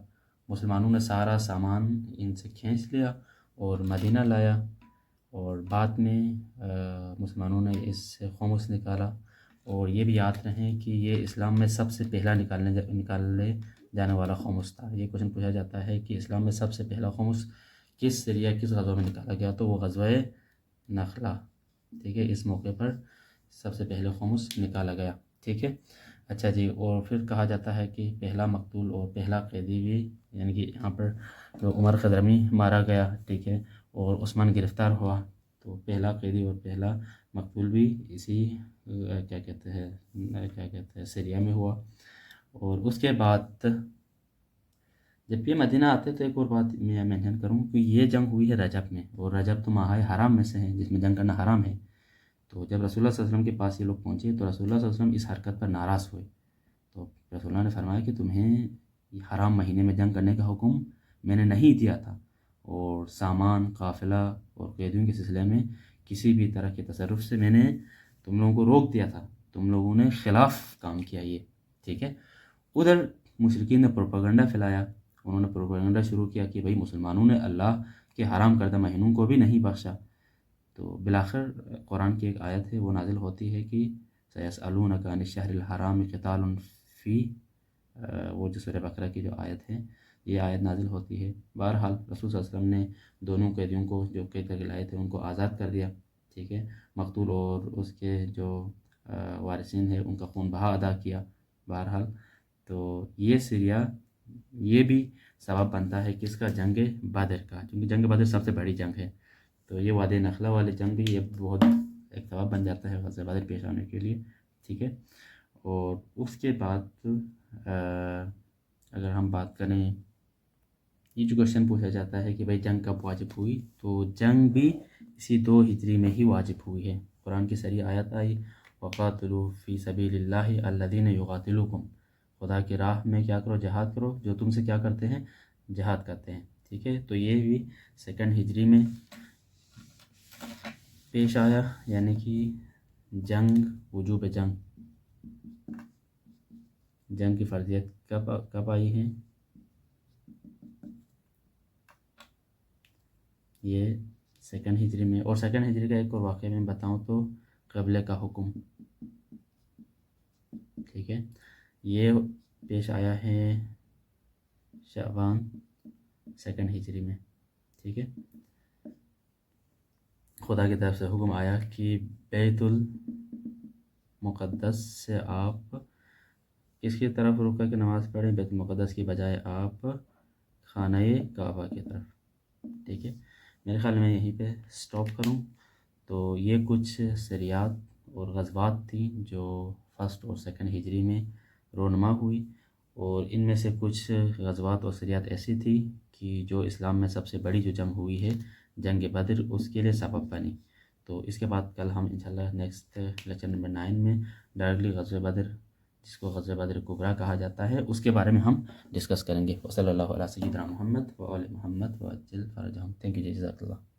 مسلمانوں نے سارا سامان ان سے کھینچ لیا اور مدینہ لایا، اور بعد میں مسلمانوں نے اس سے خمس نکالا۔ اور یہ بھی یاد رہیں کہ یہ اسلام میں سب سے پہلا نکالنے جانے والا خمس تھا۔ یہ کوشچن پوچھا جاتا ہے کہ اسلام میں سب سے پہلا خمس کس سریہ کس غزوہ میں نکالا گیا، تو وہ غزوہ نخلا، ٹھیک ہے، اس موقع پر سب سے پہلے خمس نکالا گیا، ٹھیک ہے۔ اچھا جی، اور پھر کہا جاتا ہے کہ پہلا مقتول اور پہلا قیدی بھی، یعنی کہ یہاں پر عمر خضرمی مارا گیا، ٹھیک ہے، اور عثمان گرفتار ہوا، تو پہلا قیدی اور پہلا مقتول بھی اسی کیا کہتے ہیں سیریا میں ہوا۔ اور اس کے بعد جب یہ مدینہ آتے تو ایک اور بات میں مینشن کروں کہ یہ جنگ ہوئی ہے رجب میں، اور رجب تو ماہ حرام میں سے ہے جس میں جنگ کرنا حرام ہے۔ تو جب رسول اللہ صلی اللہ علیہ وسلم کے پاس یہ لوگ پہنچے تو رسول اللہ صلی اللہ علیہ وسلم اس حرکت پر ناراض ہوئے، تو رسول اللہ نے فرمایا کہ تمہیں حرام مہینے میں جنگ کرنے کا حکم میں نے نہیں دیا تھا، اور سامان، قافلہ اور قیدیوں کے سلسلے میں کسی بھی طرح کے تصرف سے میں نے تم لوگوں کو روک دیا تھا، تم لوگوں نے خلاف کام کیا یہ، ٹھیک ہے۔ ادھر مشرکین نے پروپیگنڈا پھیلایا، انہوں نے پروپیگنڈا شروع کیا کہ بھئی مسلمانوں نے اللہ کے حرام کردہ مہینوں کو بھی نہیں بخشا۔ تو بالآخر قرآن کی ایک آیت ہے وہ نازل ہوتی ہے کہ سَيَسْأَلُونَكَ عَنِ الشَّهْرِ الْحَرَامِ قِتَالٌ فِيهِ، وہ جو سورہ بقرہ کی جو آیت ہے، یہ آیت نازل ہوتی ہے۔ بہرحال رسول صلی اللہ علیہ وسلم نے دونوں قیدیوں کو جو قید کر کے لائے تھے ان کو آزاد کر دیا، ٹھیک ہے، مقتول اور اس کے جو وارثین ہیں ان کا خون بہا ادا کیا۔ بہرحال تو یہ سریہ یہ بھی سبب بنتا ہے کس کا، جنگ بدر کا، کیونکہ جنگ بدر سب سے بڑی جنگ ہے، تو یہ وادی نخلا والی جنگ بھی یہ بہت ایک سبب بن جاتا ہے غزوہ بدر پیش آنے کے لیے، ٹھیک ہے۔ اور اس کے بعد اگر ہم بات کریں، یہ جو کوشچن پوچھا جاتا ہے کہ بھئی جنگ کب واجب ہوئی، تو جنگ بھی اسی 2 ہجری میں ہی واجب ہوئی ہے۔ قرآن کی صریح آیت آئی وَقَاتِلُوا فِي سَبِيلِ اللَّهِ الَّذِينَ يُقَاتِلُوكُمْ، خدا کی راہ میں کیا کرو، جہاد کرو، جو تم سے کیا کرتے ہیں، جہاد کرتے ہیں، ٹھیک ہے۔ تو یہ بھی 2 ہجری میں پیش آیا، یعنی کہ جنگ، وجوب جنگ کی فرضیت کب آئی ہے، یہ 2 ہجری میں۔ اور 2 ہجری کا ایک اور واقعہ میں بتاؤں تو قبلے کا حکم، ٹھیک ہے، یہ پیش آیا ہے شعبان 2 ہجری میں، ٹھیک ہے۔ خدا کی طرف سے حکم آیا کہ بیت المقدس سے آپ کس کی طرف رک کر کے نماز پڑھیں، بیت المقدس کی بجائے آپ خانہ کعبہ کی طرف، ٹھیک ہے۔ میرے خیال میں یہیں پہ سٹاپ کروں۔ تو یہ کچھ سریات اور غزوات تھیں جو 1 اور 2 ہجری میں رونما ہوئی، اور ان میں سے کچھ غزوات اور سریات ایسی تھی کہ جو اسلام میں سب سے بڑی جو جنگ ہوئی ہے جنگ بدر، اس کے لیے سبب بنی۔ تو اس کے بعد کل ہم انشاءاللہ نیکسٹ لیکچر نمبر 9 میں ڈائریکٹلی غزوہ بدر، جس کو غزوہ بدر کبریٰ کہا جاتا ہے، اس کے بارے میں ہم ڈسکس کریں گے۔ وصلی اللہ علیہ سیدنا محمد وآل محمد وعجل فرجہم۔ تھینک یو جی، جزاک اللہ۔